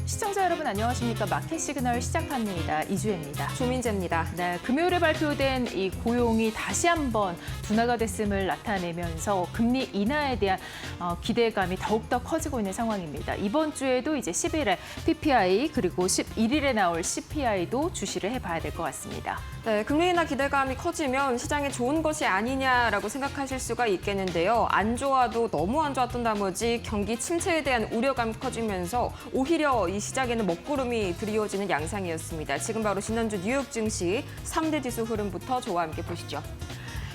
시청자 여러분 안녕하십니까? 마켓 시그널 시작합니다. 이주혜입니다. 조민재입니다. 네, 금요일에 발표된 이 고용이 다시 한번 둔화가 됐음을 나타내면서 금리 인하에 대한 기대감이 더욱더 커지고 있는 상황입니다. 이번 주에도 이제 10일에 PPI 그리고 11일에 나올 CPI도 주시를 해봐야 될 것 같습니다. 네, 금리 인하 기대감이 커지면 시장에 좋은 것이 아니냐라고 생각하실 수가 있겠는데요. 안 좋아도 너무 안 좋았던 나머지 경기 침체에 대한 우려감이 커지면서 오히려 이 시장에는 먹구름이 드리워지는 양상이었습니다. 지금 바로 지난주 뉴욕 증시 3대 지수 흐름부터 저와 함께 보시죠.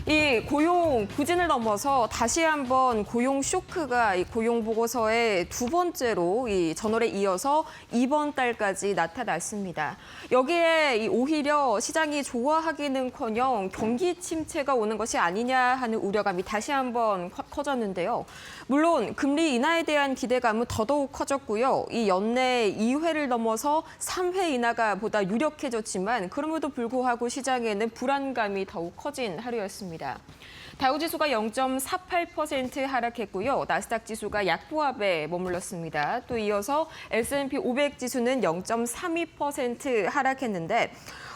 이 고용 부진을 넘어서 다시 한번 고용 쇼크가 이 고용 보고서의 두 번째로 이 전월에 이어서 이번 달까지 나타났습니다. 여기에 오히려 시장이 좋아하기는커녕 경기 침체가 오는 것이 아니냐 하는 우려감이 다시 한번 커졌는데요. 물론 금리 인하에 대한 기대감은 더더욱 커졌고요. 이 연내 2회를 넘어서 3회 인하가 보다 유력해졌지만 그럼에도 불구하고 시장에는 불안감이 더욱 커진 하루였습니다. 다우지수가 0.48% 하락했고요. 나스닥 지수가 약보합에 머물렀습니다. 또 이어서 S&P 500 지수는 0.32% 하락했는데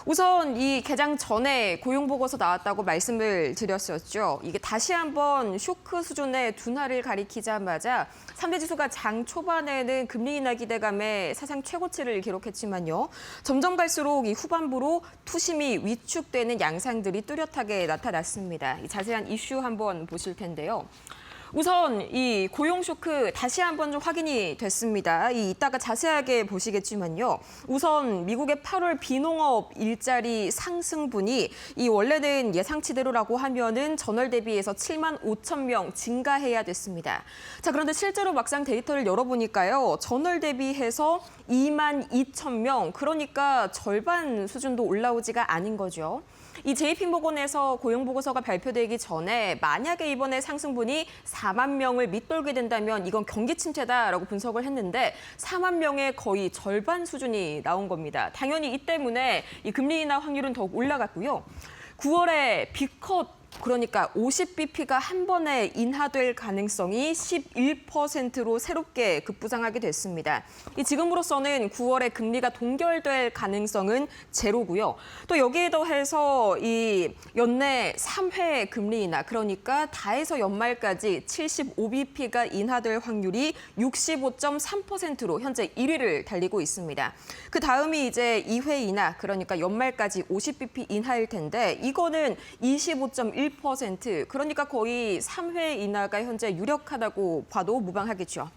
우선 이 개장 전에 고용보고서 나왔다고 말씀을 드렸었죠. 이게 다시 한번 쇼크 수준의 둔화를 가리키자마자 3대 지수가 장 초반에는 금리 인하 기대감에 사상 최고치를 기록했지만요. 점점 갈수록 이 후반부로 투심이 위축되는 양상들이 뚜렷하게 나타났습니다. 이 자세한 이슈 한번 보실 텐데요. 우선 이 고용 쇼크 다시 한번 좀 확인이 됐습니다. 이따가 자세하게 보시겠지만요. 우선 미국의 8월 비농업 일자리 상승분이 이 원래는 예상치대로라고 하면은 전월 대비해서 7만 5천 명 증가해야 됐습니다. 자, 그런데 실제로 막상 데이터를 열어보니까요. 전월 대비해서 2만 2천 명, 그러니까 절반 수준도 올라오지가 않은 거죠. 이 JP모건에서 고용보고서가 발표되기 전에 만약에 이번에 상승분이 4만 명을 밑돌게 된다면 이건 경기 침체다라고 분석을 했는데 4만 명의 거의 절반 수준이 나온 겁니다. 당연히 이 때문에 이 금리 인하 확률은 더욱 올라갔고요. 9월에 B컷 그러니까 50bp가 한 번에 인하될 가능성이 11%로 새롭게 급부상하게 됐습니다. 지금으로서는 9월에 금리가 동결될 가능성은 제로고요. 또 여기에 더해서 이 연내 3회 금리 인하, 그러니까 다 해서 연말까지 75bp가 인하될 확률이 65.3%로 현재 1위를 달리고 있습니다. 그 다음이 이제 2회 인하, 그러니까 연말까지 50bp 인하일 텐데 이거는 25.1%, 그러니까 거의 3회 인하가 현재 유력하다고 봐도 무방하겠죠.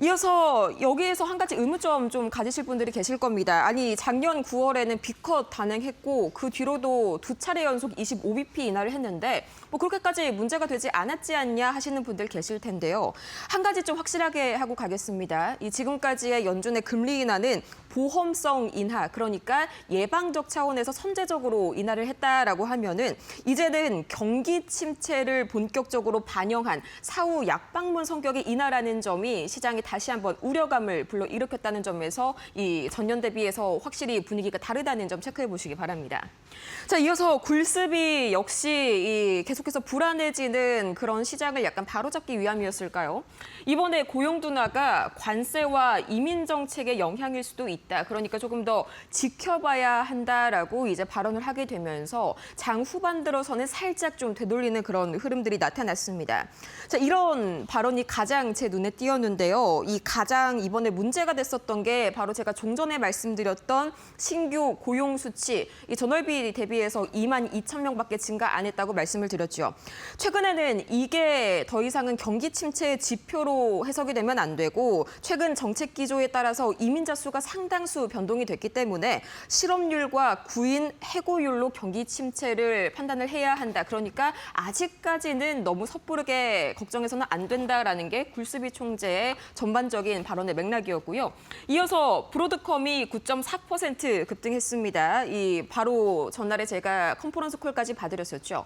이어서 여기에서 한 가지 의문점 좀 가지실 분들이 계실 겁니다. 아니, 작년 9월에는 B컷 단행했고 그 뒤로도 두 차례 연속 25bp 인하를 했는데 뭐 그렇게까지 문제가 되지 않았지 않냐 하시는 분들 계실 텐데요. 한 가지 좀 확실하게 하고 가겠습니다. 이 지금까지의 연준의 금리 인하는 보험성 인하, 그러니까 예방적 차원에서 선제적으로 인하를 했다라고 하면은 이제는 경기 침체를 본격적으로 반영한 사후 약방문 성격의 인하라는 점이 시장에 다시 한번 우려감을 불러일으켰다는 점에서 이 전년 대비해서 확실히 분위기가 다르다는 점 체크해 보시기 바랍니다. 자, 이어서 굴습이 역시 계속해서 불안해지는 그런 시장을 약간 바로잡기 위함이었을까요? 이번에 고용 둔화가 관세와 이민 정책의 영향일 수도 있다. 그러니까 조금 더 지켜봐야 한다라고 이제 발언을 하게 되면서 장 후반 들어서는 살짝 좀 되돌리는 그런 흐름들이 나타났습니다. 자, 이런 발언이 가장 제 눈에 띄었는데요. 이 가장 이번에 문제가 됐었던 게 바로 제가 종전에 말씀드렸던 신규 고용 수치, 이 전월비 대비해서 2만 2천 명밖에 증가 안 했다고 말씀을 드렸죠. 최근에는 이게 더 이상은 경기 침체의 지표로 해석이 되면 안 되고 최근 정책 기조에 따라서 이민자 수가 상당수 변동이 됐기 때문에 실업률과 구인 해고율로 경기 침체를 판단을 해야 한다. 그러니까 아직까지는 너무 섣부르게 걱정해서는 안 된다라는 게 굴스비 총재의 전반적인 발언의 맥락이었고요. 이어서 브로드컴이 9.4% 급등했습니다. 바로 전날에 제가 컨퍼런스 콜까지 봐드렸었죠.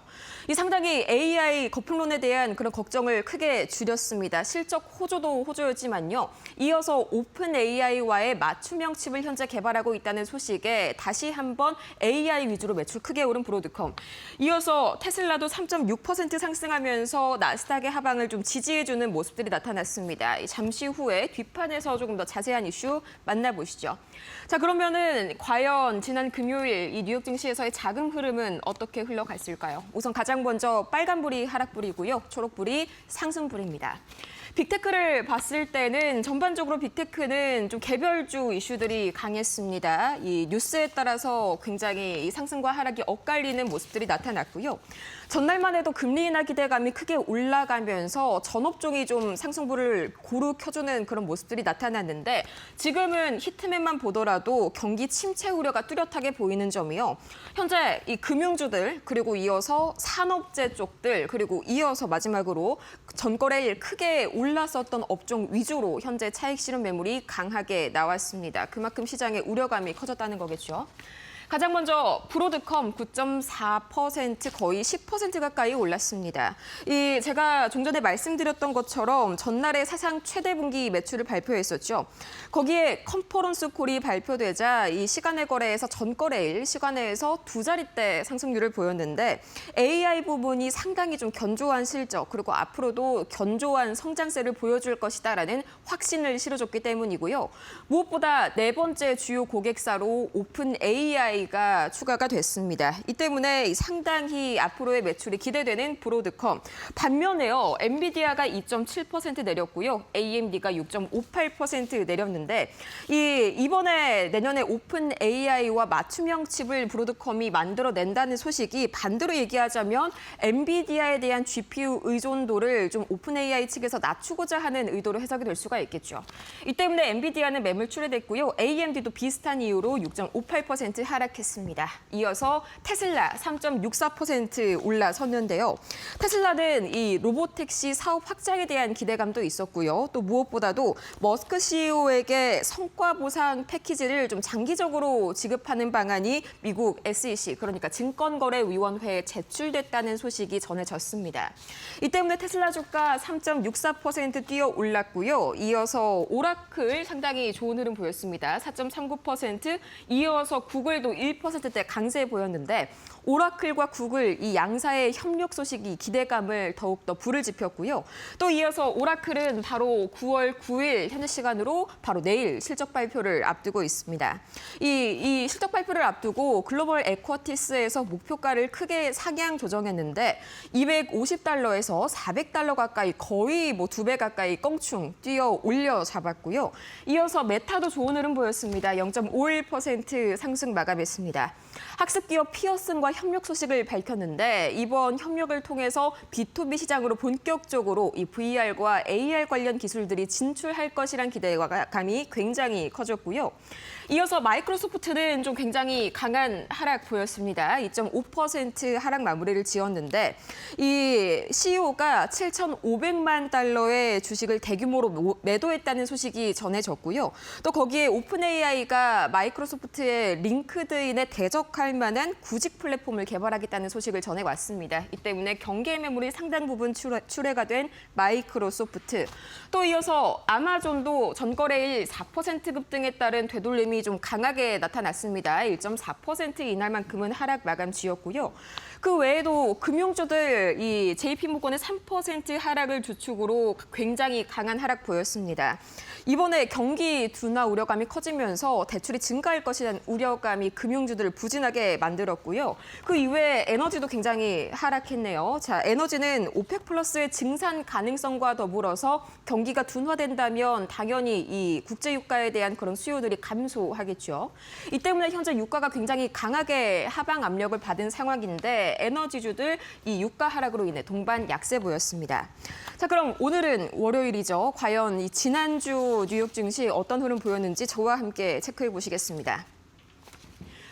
상당히 AI 거품론에 대한 그런 걱정을 크게 줄였습니다. 실적 호조도 호조였지만요. 이어서 오픈 AI와의 맞춤형 칩을 현재 개발하고 있다는 소식에 다시 한번 AI 위주로 매출 크게 오른 브로드컴. 이어서 테슬라도 3.6% 상승하면서 나스닥의 하방을 좀 지지해주는 모습들이 나타났습니다. 잠시 잠시 후에 뒷판에서 조금 더 자세한 이슈 만나보시죠. 자, 그러면은 과연 지난 금요일 이 뉴욕 증시에서의 자금 흐름은 어떻게 흘러갔을까요? 우선 가장 먼저 빨간불이 하락불이고요. 초록불이 상승불입니다. 빅테크를 봤을 때는 전반적으로 빅테크는 좀 개별주 이슈들이 강했습니다. 이 뉴스에 따라서 굉장히 이 상승과 하락이 엇갈리는 모습들이 나타났고요. 전날만 해도 금리 인하 기대감이 크게 올라가면서 전업종이 좀 상승불을 고루 켜주는 그런 모습들이 나타났는데 지금은 히트맵만 보더라도 경기 침체 우려가 뚜렷하게 보이는 점이요. 현재 이 금융주들 그리고 이어서 산업재 쪽들 그리고 이어서 마지막으로 전거래일 크게 올랐었던 업종 위주로 현재 차익 실현 매물이 강하게 나왔습니다. 그만큼 시장의 우려감이 커졌다는 거겠죠. 가장 먼저 브로드컴 9.4% 거의 10% 가까이 올랐습니다. 제가 좀 전에 말씀드렸던 것처럼 전날에 사상 최대 분기 매출을 발표했었죠. 거기에 컨퍼런스 콜이 발표되자 이 시간외 거래에서 전거래일 시간외에서 두 자릿대 상승률을 보였는데 AI 부분이 상당히 좀 견조한 실적 그리고 앞으로도 견조한 성장세를 보여줄 것이다라는 확신을 실어줬기 때문이고요. 무엇보다 네 번째 주요 고객사로 오픈 AI가 추가가 됐습니다. 이 때문에 상당히 앞으로의 매출이 기대되는 브로드컴. 반면에요. 엔비디아가 2.7% 내렸고요. AMD가 6.58% 내렸는데 이번에 내년에 오픈 AI와 맞춤형 칩을 브로드컴이 만들어낸다는 소식이 반대로 얘기하자면 엔비디아에 대한 GPU 의존도를 좀 오픈 AI 측에서 낮추고자 하는 의도로 해석이 될 수가 있겠죠. 이 때문에 엔비디아는 매물 출회됐고요. AMD도 비슷한 이유로 6.58% 하락했습니다. 이어서 테슬라 3.64% 올라섰는데요. 테슬라는 이 로보택시 사업 확장에 대한 기대감도 있었고요. 또 무엇보다도 머스크 CEO에게 성과 보상 패키지를 좀 장기적으로 지급하는 방안이 미국 SEC, 그러니까 증권거래위원회에 제출됐다는 소식이 전해졌습니다. 이 때문에 테슬라 주가 3.64% 뛰어 올랐고요. 이어서 오라클 상당히 좋은 흐름 보였습니다. 4.39%, 이어서 구글도 1%대 강세 보였는데 오라클과 구글 이 양사의 협력 소식이 기대감을 더욱더 불을 지폈고요. 또 이어서 오라클은 바로 9월 9일 현지 시간으로 바로 내일 실적 발표를 앞두고 있습니다. 이 실적 발표를 앞두고 글로벌 에쿼티스에서 목표가를 크게 상향 조정했는데 250달러에서 400달러 가까이 거의 뭐 2배 가까이 껑충 뛰어 올려 잡았고요. 이어서 메타도 좋은 흐름 보였습니다. 0.51% 상승 마감했습니다. 학습기업 피어슨과 협력 소식을 밝혔는데 이번 협력을 통해서 B2B 시장으로 본격적으로 이 VR과 AR 관련 기술들이 진출할 것이란 기대감이 굉장히 커졌고요. 이어서 마이크로소프트는 좀 굉장히 강한 하락 보였습니다. 2.5% 하락 마무리를 지었는데 이 CEO가 7,500만 달러의 주식을 대규모로 매도했다는 소식이 전해졌고요. 또 거기에 오픈 AI가 마이크로소프트의 링크드인에 대적할 만한 구직 플랫폼을 개발하겠다는 소식을 전해왔습니다. 이 때문에 경계 매물이 상당 부분 출회가 된 마이크로소프트. 또 이어서 아마존도 전거래일 4% 급등에 따른 되돌림이 좀 강하게 나타났습니다. 1.4% 이날만큼은 하락 마감 지었고요. 그 외에도 금융주들 이 JP모건의 3% 하락을 주축으로 굉장히 강한 하락 보였습니다. 이번에 경기 둔화 우려감이 커지면서 대출이 증가할 것이라는 우려감이 금융주들을 부진하게 만들었고요. 그 이외에 에너지도 굉장히 하락했네요. 자, 에너지는 오펙 플러스의 증산 가능성과 더불어서 경기가 둔화된다면 당연히 이 국제 유가에 대한 그런 수요들이 감소하겠죠. 이 때문에 현재 유가가 굉장히 강하게 하방 압력을 받은 상황인데 에너지주들 이 유가 하락으로 인해 동반 약세 보였습니다. 자, 그럼 오늘은 월요일이죠. 과연 이 지난주 뉴욕 증시 어떤 흐름 보였는지 저와 함께 체크해 보시겠습니다.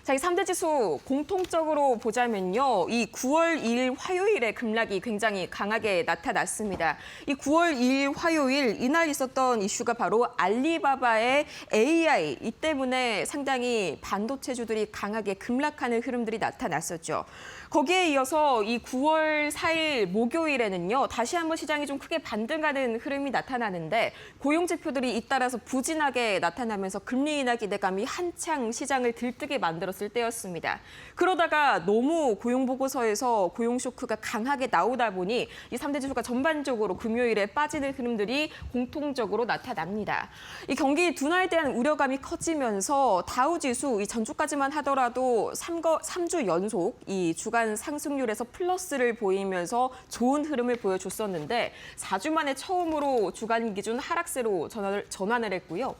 자, 이 3대 지수 공통적으로 보자면요. 이 9월 2일 화요일에 급락이 굉장히 강하게 나타났습니다. 이 9월 2일 화요일 이날 있었던 이슈가 바로 알리바바의 AI 이 때문에 상당히 반도체주들이 강하게 급락하는 흐름들이 나타났었죠. 거기에 이어서 이 9월 4일 목요일에는요. 다시 한번 시장이 좀 크게 반등하는 흐름이 나타나는데 고용 지표들이 잇따라서 부진하게 나타나면서 금리 인하 기대감이 한창 시장을 들뜨게 만들었습니다. 들었을 때였습니다. 그러다가 너무 고용 보고서에서 고용 쇼크가 강하게 나오다 보니 이 3대 지수가 전반적으로 금요일에 빠지는 흐름들이 공통적으로 나타납니다. 이 경기 둔화에 대한 우려감이 커지면서 다우 지수 이 전주까지만 하더라도 3주 연속 이 주간 상승률에서 플러스를 보이면서 좋은 흐름을 보여줬었는데 4주 만에 처음으로 주간 기준 하락세로 전환을 했고요.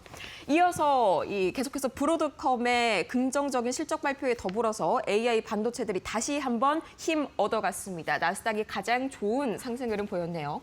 이어서 계속해서 브로드컴의 긍정적인 실적 발표에 더불어서 AI 반도체들이 다시 한번 힘 얻어갔습니다. 나스닥이 가장 좋은 상승 흐름 보였네요.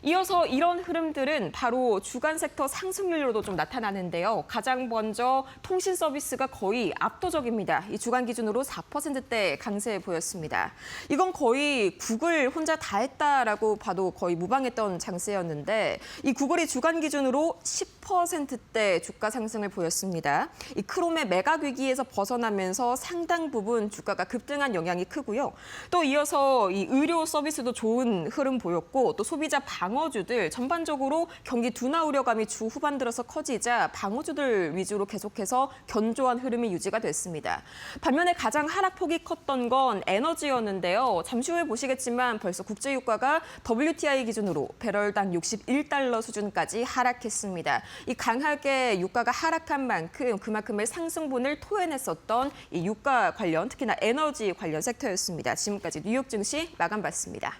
이어서 이런 흐름들은 바로 주간 섹터 상승률로도 좀 나타나는데요. 가장 먼저 통신 서비스가 거의 압도적입니다. 이 주간 기준으로 4%대 강세 보였습니다. 이건 거의 구글 혼자 다 했다라고 봐도 거의 무방했던 장세였는데 이 구글이 주간 기준으로 10%대 주가 상승을 보였습니다. 이 크롬의 매각 위기에서 벗어나면서 상당 부분 주가가 급등한 영향이 크고요. 또 이어서 이 의료 서비스도 좋은 흐름 보였고 또 소비자 방어주들 전반적으로 경기 둔화 우려감이 주 후반 들어서 커지자 방어주들 위주로 계속해서 견조한 흐름이 유지가 됐습니다. 반면에 가장 하락폭이 컸던 건 에너지였는데요. 잠시 후에 보시겠지만 벌써 국제유가가 WTI 기준으로 배럴당 61달러 수준까지 하락했습니다. 이 강하게 유가가 하락한 만큼 그만큼의 상승분을 토해냈었던 이 유가 관련, 특히나 에너지 관련 섹터였습니다. 지금까지 뉴욕 증시 마감봤습니다.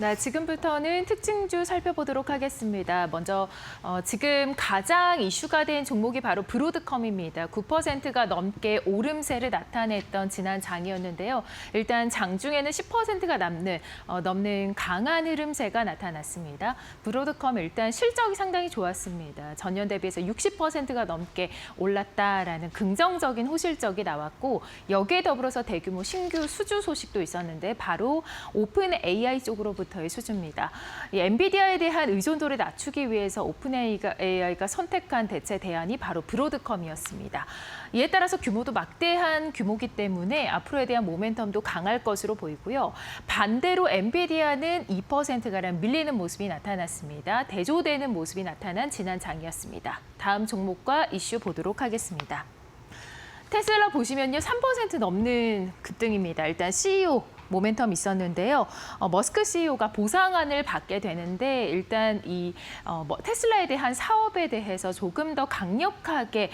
네, 지금부터는 특징주 살펴보도록 하겠습니다. 먼저 지금 가장 이슈가 된 종목이 바로 브로드컴입니다. 9%가 넘게 오름세를 나타냈던 지난 장이었는데요. 일단 장중에는 10%가 넘는 강한 흐름세가 나타났습니다. 브로드컴 일단 실적이 상당히 좋았습니다. 전년 대비해서 60%가 넘게 올랐다라는 긍정적인 호실적이 나왔고 여기에 더불어서 대규모 신규 수주 소식도 있었는데 바로 오픈 AI 쪽으로부터 의 수주입니다. 이 엔비디아에 대한 의존도를 낮추기 위해서 오픈 AI가 선택한 대체 대안이 바로 브로드컴이었습니다. 이에 따라서 규모도 막대한 규모이기 때문에 앞으로에 대한 모멘텀도 강할 것으로 보이고요. 반대로 엔비디아는 2%가량 밀리는 모습이 나타났습니다. 대조되는 모습이 나타난 지난 장이었습니다. 다음 종목과 이슈 보도록 하겠습니다. 테슬라 보시면요, 3% 넘는 급등입니다. 일단 CEO 모멘텀 있었는데요. 머스크 CEO가 보상안을 받게 되는데 일단 테슬라에 대한 사업에 대해서 조금 더 강력하게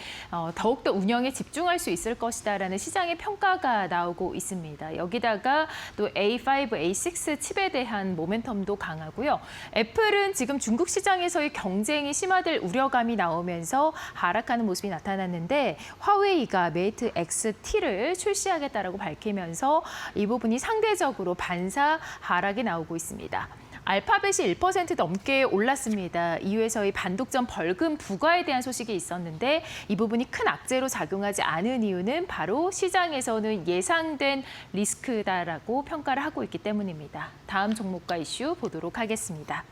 더욱더 운영에 집중할 수 있을 것이다라는 시장의 평가가 나오고 있습니다. 여기다가 또 A5, A6 칩에 대한 모멘텀도 강하고요. 애플은 지금 중국 시장에서의 경쟁이 심화될 우려감이 나오면서 하락하는 모습이 나타났는데 화웨이가 메이트 XT를 출시하겠다라고 밝히면서 이 부분이 상대적으로 반사 하락이 나오고 있습니다. 알파벳이 1% 넘게 올랐습니다. 이후에서의 반독점 벌금 부과에 대한 소식이 있었는데 이 부분이 큰 악재로 작용하지 않은 이유는 바로 시장에서는 예상된 리스크다라고 평가를 하고 있기 때문입니다. 다음 종목과 이슈 보도록 하겠습니다.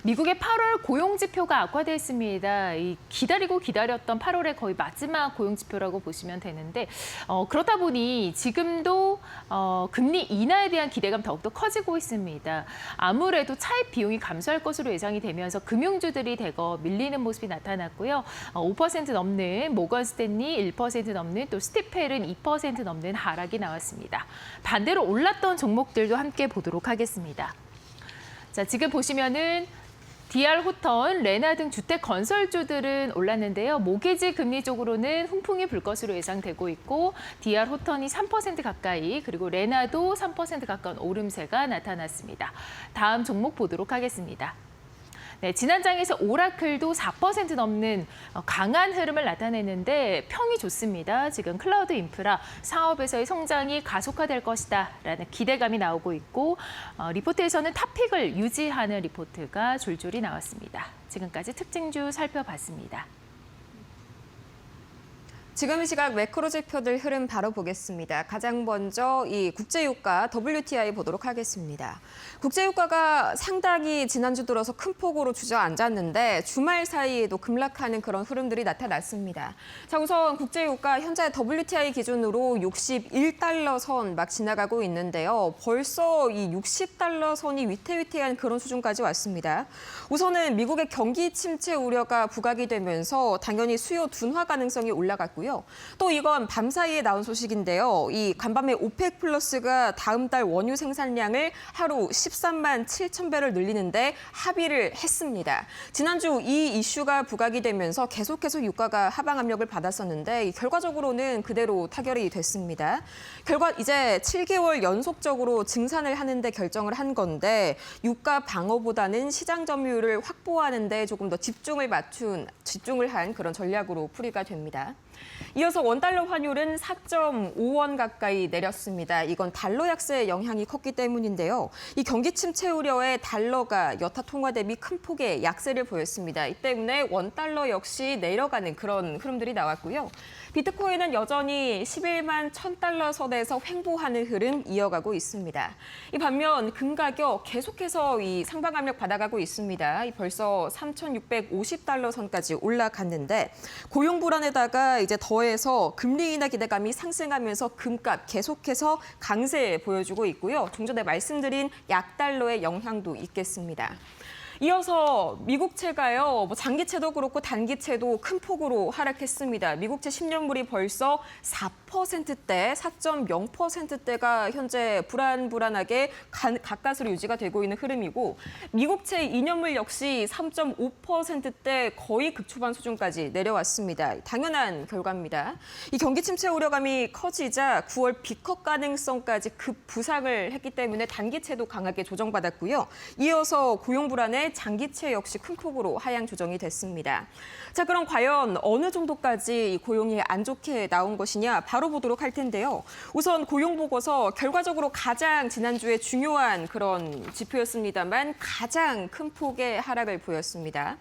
미국의 8월 고용지표가 악화됐습니다. 기다리고 기다렸던 8월의 거의 마지막 고용지표라고 보시면 되는데 그렇다 보니 지금도 금리 인하에 대한 기대감 더욱더 커지고 있습니다. 아무래도 차입 비용이 감소할 것으로 예상이 되면서 금융주들이 대거 밀리는 모습이 나타났고요. 5% 넘는 모건 스탠리, 1% 넘는 또 스티펠은 2% 넘는 하락이 나왔습니다. 반대로 올랐던 종목들도 함께 보도록 하겠습니다. 자, 지금 보시면은 DR 호턴, 레나 등 주택 건설주들은 올랐는데요. 모기지 금리 쪽으로는 훈풍이 불 것으로 예상되고 있고 DR 호턴이 3% 가까이 그리고 레나도 3% 가까운 오름세가 나타났습니다. 다음 종목 보도록 하겠습니다. 네, 지난 장에서 오라클도 4% 넘는 강한 흐름을 나타냈는데 평이 좋습니다. 지금 클라우드 인프라 사업에서의 성장이 가속화될 것이다라는 기대감이 나오고 있고 리포트에서는 탑픽을 유지하는 리포트가 줄줄이 나왔습니다. 지금까지 특징주 살펴봤습니다. 지금 이 시각 매크로 지표들 흐름 바로 보겠습니다. 가장 먼저 이 국제유가 WTI 보도록 하겠습니다. 국제유가가 상당히 지난주 들어서 큰 폭으로 주저앉았는데 주말 사이에도 급락하는 그런 흐름들이 나타났습니다. 자, 우선 국제유가 현재 WTI 기준으로 61달러 선 막 지나가고 있는데요. 벌써 이 60달러 선이 위태위태한 그런 수준까지 왔습니다. 우선은 미국의 경기 침체 우려가 부각이 되면서 당연히 수요 둔화 가능성이 올라갔고요. 또 이건 밤 사이에 나온 소식인데요. 이 간밤에 오펙 플러스가 다음 달 원유 생산량을 하루 13만 7천 배를 늘리는데 합의를 했습니다. 지난주 이 이슈가 부각이 되면서 계속해서 유가가 하방 압력을 받았었는데 결과적으로는 그대로 타결이 됐습니다. 결과 이제 7개월 연속적으로 증산을 하는데 결정을 한 건데 유가 방어보다는 시장 점유율을 확보하는 데 조금 더 집중을 한 그런 전략으로 풀이가 됩니다. 이어서 원달러 환율은 4.5원 가까이 내렸습니다. 이건 달러 약세의 영향이 컸기 때문인데요. 이 경기 침체 우려에 달러가 여타 통화 대비 큰 폭의 약세를 보였습니다. 이 때문에 원달러 역시 내려가는 그런 흐름들이 나왔고요. 비트코인은 여전히 11만 1,000달러 선에서 횡보하는 흐름 이어가고 있습니다. 이 반면 금 가격 계속해서 이 상방 압력 받아가고 있습니다. 벌써 3,650달러 선까지 올라갔는데 고용 불안에다가 이제 더해서 금리 인하 기대감이 상승하면서 금값 계속해서 강세 보여주고 있고요. 좀 전에 말씀드린 약달러의 영향도 있겠습니다. 이어서 미국채가요, 장기채도 그렇고 단기채도 큰 폭으로 하락했습니다. 미국채 10년물이 벌써 4%대, 4.0%대가 현재 불안하게 가까스로 유지가 되고 있는 흐름이고 미국채 2년물 역시 3.5%대 거의 극초반 수준까지 내려왔습니다. 당연한 결과입니다. 이 경기 침체 우려감이 커지자 9월 B컷 가능성까지 급부상을 했기 때문에 단기채도 강하게 조정받았고요. 이어서 고용 불안에 장기채 역시 큰 폭으로 하향 조정이 됐습니다. 자, 그럼 과연 어느 정도까지 고용이 안 좋게 나온 것이냐 바로 보도록 할 텐데요. 우선 고용 보고서 결과적으로 가장 지난주에 중요한 그런 지표였습니다만 가장 큰 폭의 하락을 보였습니다.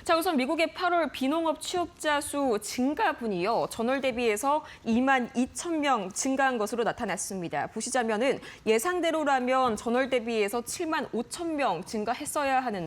자, 우선 미국의 8월 비농업 취업자 수 증가분이요. 전월 대비해서 2만 2천 명 증가한 것으로 나타났습니다. 보시자면은 예상대로라면 전월 대비해서 7만 5천 명 증가했어야 하는데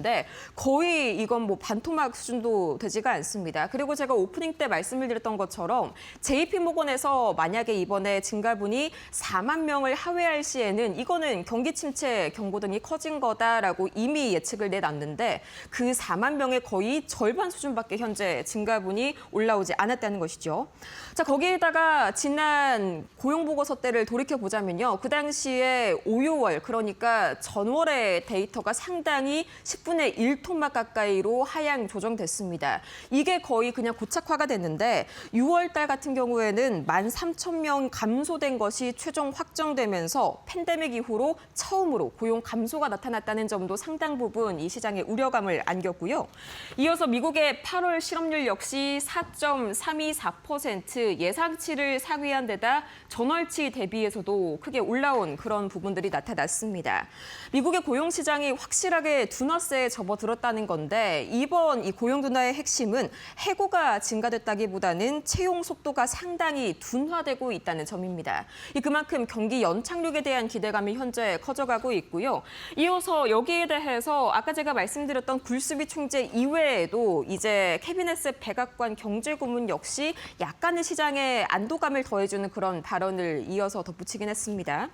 거의 이건 반토막 수준도 되지가 않습니다. 그리고 제가 오프닝 때 말씀을 드렸던 것처럼 JP모건에서 만약에 이번에 증가분이 4만 명을 하회할 시에는 이거는 경기 침체 경고 등이 커진 거다라고 이미 예측을 내놨는데 그 4만 명의 거의 절반 수준밖에 현재 증가분이 올라오지 않았다는 것이죠. 자, 거기에다가 지난 고용보고서 때를 돌이켜보자면요. 그 당시에 5, 6월, 그러니까 전월의 데이터가 상당히 10분의 1토막 가까이로 하향 조정됐습니다. 이게 거의 그냥 고착화가 됐는데 6월 달 같은 경우에는 13,000명 감소된 것이 최종 확정되면서 팬데믹 이후로 처음으로 고용 감소가 나타났다는 점도 상당 부분 이 시장의 우려감을 안겼고요. 이어서 미국의 8월 실업률 역시 4.324% 예상치를 상회한 데다 전월치 대비해서도 크게 올라온 그런 부분들이 나타났습니다. 미국의 고용 시장이 확실하게 둔화세에 접어들었다는 건데 이번 이 고용 둔화의 핵심은 해고가 증가됐다기보다는 채용 속도가 상당히 둔화되고 있다는 점입니다. 그만큼 경기 연착륙에 대한 기대감이 현재 커져가고 있고요. 이어서 여기에 대해서 아까 제가 말씀드렸던 굴스비 총재 이외에도 이제 캐비넷의 백악관 경제고문 역시 약간의 시장에 안도감을 더해주는 그런 발언을 이어서 덧붙이긴 했습니다.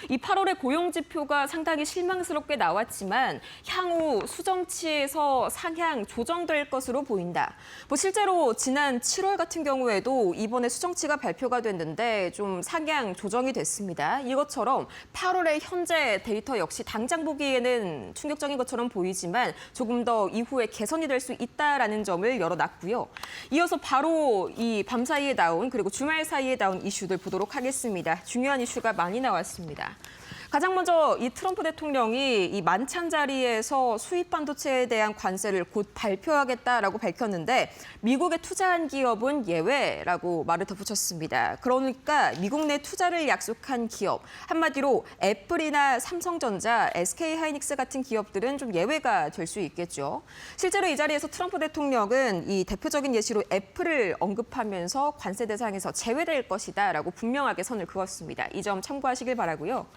이 8월의 고용 지표가 상당히 실망스럽게 나왔지만 향후 수정치에서 상향 조정될 것으로 보인다. 실제로 지난 7월 같은 경우에도 이번에 수정치가 발표가 됐는데 좀 상향 조정이 됐습니다. 이것처럼 8월의 현재 데이터 역시 당장 보기에는 충격적인 것처럼 보이지만 조금 더 이후에 개선이 될 수 있다라는 점을 열어놨고요. 이어서 바로 이 밤 사이에 나온 그리고 주말 사이에 나온 이슈들 보도록 하겠습니다. 중요한 이슈가 많이 나왔습니다. 가장 먼저 이 트럼프 대통령이 이 만찬 자리에서 수입 반도체에 대한 관세를 곧 발표하겠다라고 밝혔는데 미국에 투자한 기업은 예외라고 말을 덧붙였습니다. 그러니까 미국 내 투자를 약속한 기업, 한마디로 애플이나 삼성전자, SK하이닉스 같은 기업들은 좀 예외가 될 수 있겠죠. 실제로 이 자리에서 트럼프 대통령은 이 대표적인 예시로 애플을 언급하면서 관세 대상에서 제외될 것이다라고 분명하게 선을 그었습니다. 이 점 참고하시길 바라고요.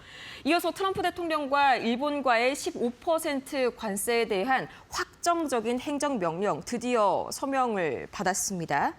이어서 트럼프 대통령과 일본과의 15% 관세에 대한 확정적인 행정명령 드디어 서명을 받았습니다.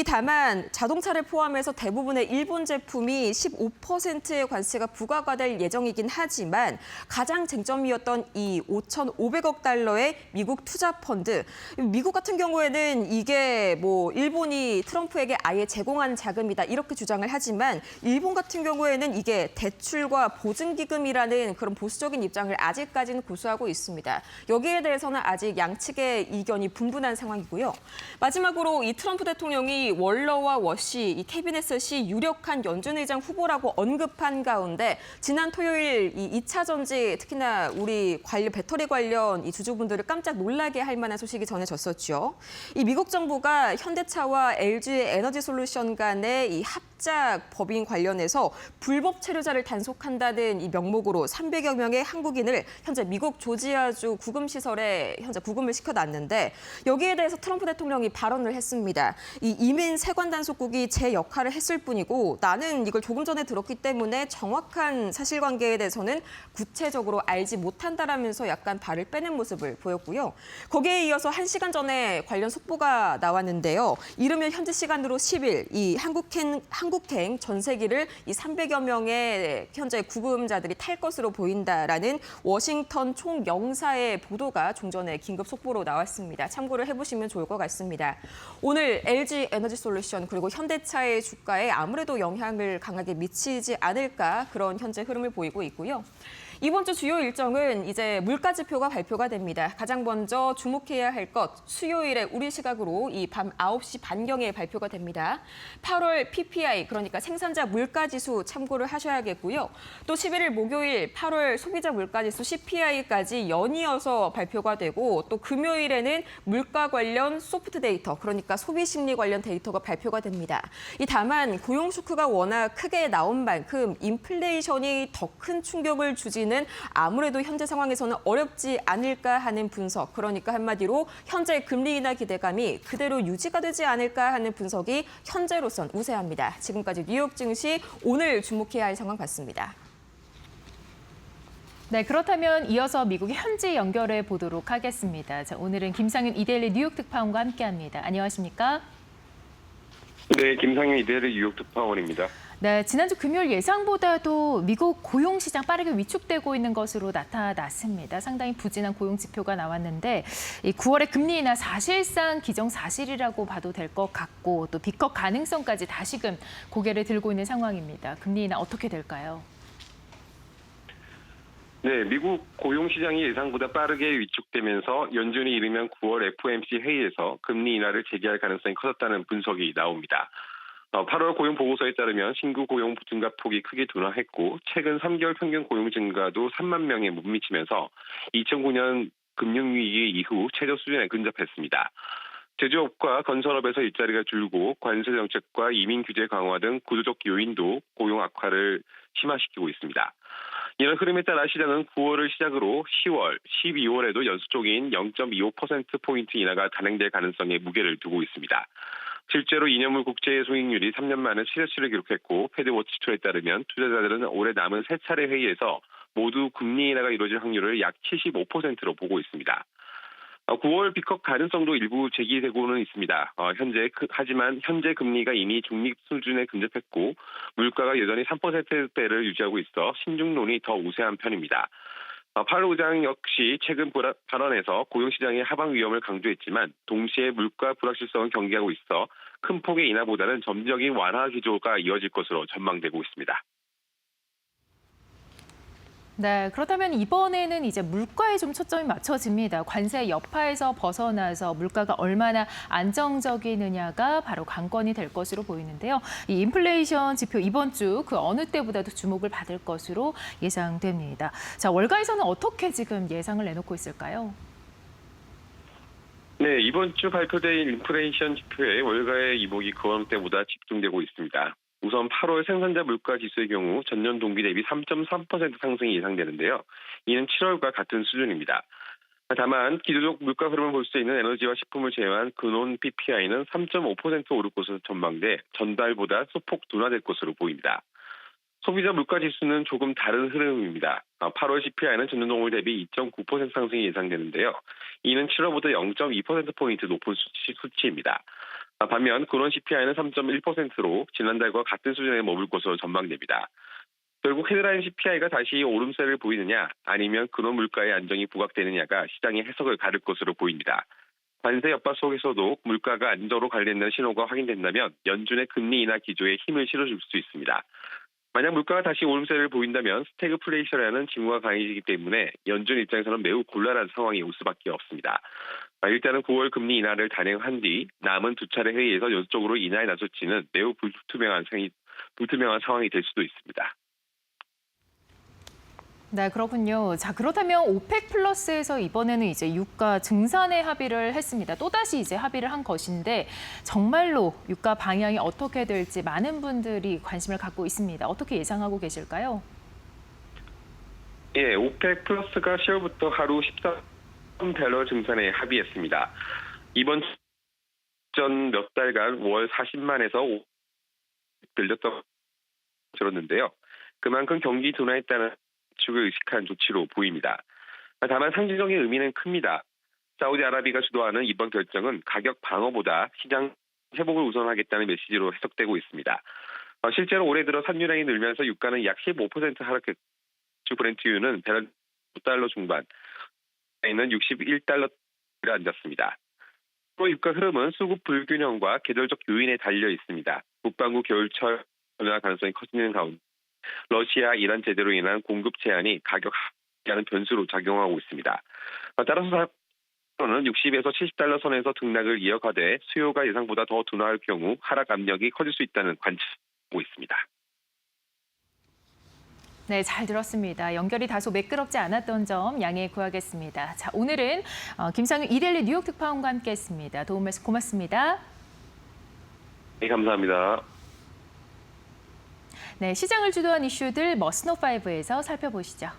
다만 자동차를 포함해서 대부분의 일본 제품이 15%의 관세가 부과가 될 예정이긴 하지만 가장 쟁점이었던 이 5,500억 달러의 미국 투자 펀드. 미국 같은 경우에는 이게 뭐 일본이 트럼프에게 아예 제공한 자금이다 이렇게 주장을 하지만 일본 같은 경우에는 이게 대출과 보증기금이라는 그런 보수적인 입장을 아직까지는 고수하고 있습니다. 여기에 대해서는 아직 양측의 이견이 분분한 상황이고요. 마지막으로 이 트럼프 대통령이 월러와 워시, 이 캐비넷이 유력한 연준 의장 후보라고 언급한 가운데 지난 토요일 이 2차 전지 특히나 우리 배터리 관련 이 주주분들을 깜짝 놀라게 할 만한 소식이 전해졌었죠. 이 미국 정부가 현대차와 LG 에너지솔루션 간의 이 합작 법인 관련해서 불법 체류자를 단속한다는 이 명목으로 300여 명의 한국인을 현재 미국 조지아주 구금시설에 현재 구금을 시켜놨는데 여기에 대해서 트럼프 대통령이 발언을 했습니다. 이 이민 세관 단속국이 제 역할을 했을 뿐이고 나는 이걸 조금 전에 들었기 때문에 정확한 사실관계에 대해서는 구체적으로 알지 못한다라면서 약간 발을 빼는 모습을 보였고요. 거기에 이어서 1시간 전에 관련 속보가 나왔는데요. 이르면 현지 시간으로 10일 이 한국행 전세기를 이 300여 명의 현재 구금자들이 탈 것으로 보인다라는 워싱턴 총영사의 보도가 종전에 긴급 속보로 나왔습니다. 참고를 해보시면 좋을 것 같습니다. 오늘 LG 에너지솔루션 그리고 현대차의 주가에 아무래도 영향을 강하게 미치지 않을까 그런 현재 흐름을 보이고 있고요. 이번 주 주요 일정은 이제 물가 지표가 발표가 됩니다. 가장 먼저 주목해야 할 것, 수요일에 우리 시각으로 이 밤 9시 반경에 발표가 됩니다. 8월 PPI, 그러니까 생산자 물가지수 참고를 하셔야겠고요. 또 11일 목요일 8월 소비자 물가지수 CPI까지 연이어서 발표가 되고 또 금요일에는 물가 관련 소프트 데이터, 그러니까 소비 심리 관련 데이터가 발표가 됩니다. 다만 고용 쇼크가 워낙 크게 나온 만큼 인플레이션이 더 큰 충격을 주지는 아무래도 현재 상황에서는 어렵지 않을까 하는 분석, 그러니까 한마디로 현재 금리 인하 기대감이 그대로 유지가 되지 않을까 하는 분석이 현재로선 우세합니다. 지금까지 뉴욕 증시 오늘 주목해야 할 상황 같습니다. 네, 그렇다면 이어서 미국의 현지 연결해 보도록 하겠습니다. 자, 오늘은 김상윤 이데일리 뉴욕 특파원과 함께합니다. 안녕하십니까? 네, 김상윤 이데일리 뉴욕 특파원입니다. 네, 지난주 금요일 예상보다도 미국 고용 시장 빠르게 위축되고 있는 것으로 나타났습니다. 상당히 부진한 고용 지표가 나왔는데 이 9월의 금리 인하 사실상 기정사실이라고 봐도 될 것 같고 또 비컷 가능성까지 다시금 고개를 들고 있는 상황입니다. 금리 인하 어떻게 될까요? 네, 미국 고용 시장이 예상보다 빠르게 위축되면서 연준이 이르면 9월 FOMC 회의에서 금리 인하를 재개할 가능성이 커졌다는 분석이 나옵니다. 8월 고용 보고서에 따르면 신규 고용 증가폭이 크게 둔화했고 최근 3개월 평균 고용 증가도 3만 명에 못 미치면서 2009년 금융위기 이후 최저 수준에 근접했습니다. 제조업과 건설업에서 일자리가 줄고 관세 정책과 이민 규제 강화 등 구조적 요인도 고용 악화를 심화시키고 있습니다. 이런 흐름에 따라 시장은 9월을 시작으로 10월, 12월에도 연속적인 0.25%포인트 인하가 단행될 가능성에 무게를 두고 있습니다. 실제로 2년물 국채 소익률이 3년 만에 최저치를 기록했고 패드워치초에 따르면 투자자들은 올해 남은 3차례 회의에서 모두 금리 인하가 이루어질 확률을 약 75%로 보고 있습니다. 9월 비컷 가능성도 일부 제기되고는 있습니다. 하지만 현재 금리가 이미 중립 수준에 근접했고 물가가 여전히 3%대를 유지하고 있어 신중론이 더 우세한 편입니다. 파월 의장 역시 최근 발언에서 고용시장의 하방 위험을 강조했지만 동시에 물가 불확실성은 경계하고 있어 큰 폭의 인하보다는 점진적인 완화 기조가 이어질 것으로 전망되고 있습니다. 네, 그렇다면 이번에는 이제 물가에 좀 초점이 맞춰집니다. 관세 여파에서 벗어나서 물가가 얼마나 안정적이느냐가 바로 관건이 될 것으로 보이는데요. 이 인플레이션 지표 이번 주 그 어느 때보다도 주목을 받을 것으로 예상됩니다. 자, 월가에서는 어떻게 지금 예상을 내놓고 있을까요? 네, 이번 주 발표된 인플레이션 지표에 월가의 이목이 그 어느 때보다 집중되고 있습니다. 우선 8월 생산자 물가 지수의 경우 전년 동기 대비 3.3% 상승이 예상되는데요. 이는 7월과 같은 수준입니다. 다만 기조적 물가 흐름을 볼 수 있는 에너지와 식품을 제외한 근원 PPI는 3.5% 오를 것으로 전망돼 전달보다 소폭 둔화될 것으로 보입니다. 소비자 물가 지수는 조금 다른 흐름입니다. 8월 CPI는 전년 동월 대비 2.9% 상승이 예상되는데요. 이는 7월보다 0.2%포인트 높은 수치입니다. 반면 근원 CPI는 3.1%로 지난달과 같은 수준에 머물 것으로 전망됩니다. 결국 헤드라인 CPI가 다시 오름세를 보이느냐 아니면 근원 물가의 안정이 부각되느냐가 시장의 해석을 가를 것으로 보입니다. 관세 여파 속에서도 물가가 안정으로 관련된 신호가 확인된다면 연준의 금리 인하 기조에 힘을 실어줄 수 있습니다. 만약 물가가 다시 오름세를 보인다면 스태그플레이션이라는 징후가 강해지기 때문에 연준 입장에서는 매우 곤란한 상황이 올 수밖에 없습니다. 일단은 9월 금리 인하를 단행한 뒤 남은 두 차례 회의에서 연속으로 인하에 나설지는 매우 불투명한 상황이 될 수도 있습니다. 네, 그렇군요. 자, 그렇다면 오펙 플러스에서 이번에는 이제 유가 증산에 합의를 했습니다. 또다시 이제 합의를 한 것인데 정말로 유가 방향이 어떻게 될지 많은 분들이 관심을 갖고 있습니다. 어떻게 예상하고 계실까요? 예, 오펙 플러스가 10월부터 하루 13달러 증산에 합의했습니다. 이번 전 몇 달간 월 40만에서 들렸던 들었는데요. 그만큼 경기 둔화에 따른 축을 의식한 조치로 보입니다. 다만 상징적인 의미는 큽니다. 사우디아라비아가 주도하는 이번 결정은 가격 방어보다 시장 회복을 우선하겠다는 메시지로 해석되고 있습니다. 실제로 올해 들어 산유량이 늘면서 유가는 약 15% 하락했고 브렌트유는 배럴 $9 중반, 있는 61달러에 앉았습니다. 또 유가 흐름은 수급 불균형과 계절적 요인에 달려 있습니다. 북반구 겨울철 변화 가능성이 커지는 가운데 러시아, 이란 제재로 인한 공급 제한이 가격 하락하는 변수로 작용하고 있습니다. 따라서 는 60에서 70달러 선에서 등락을 이어가되 수요가 예상보다 더 둔화할 경우 하락 압력이 커질 수 있다는 관측하고 있습니다. 네, 잘 들었습니다. 연결이 다소 매끄럽지 않았던 점 양해 구하겠습니다. 자, 오늘은 김상윤 이데일리 뉴욕 특파원과 함께했습니다. 도움 말씀 고맙습니다. 네, 감사합니다. 네, 시장을 주도한 이슈들 머스노5에서 살펴보시죠.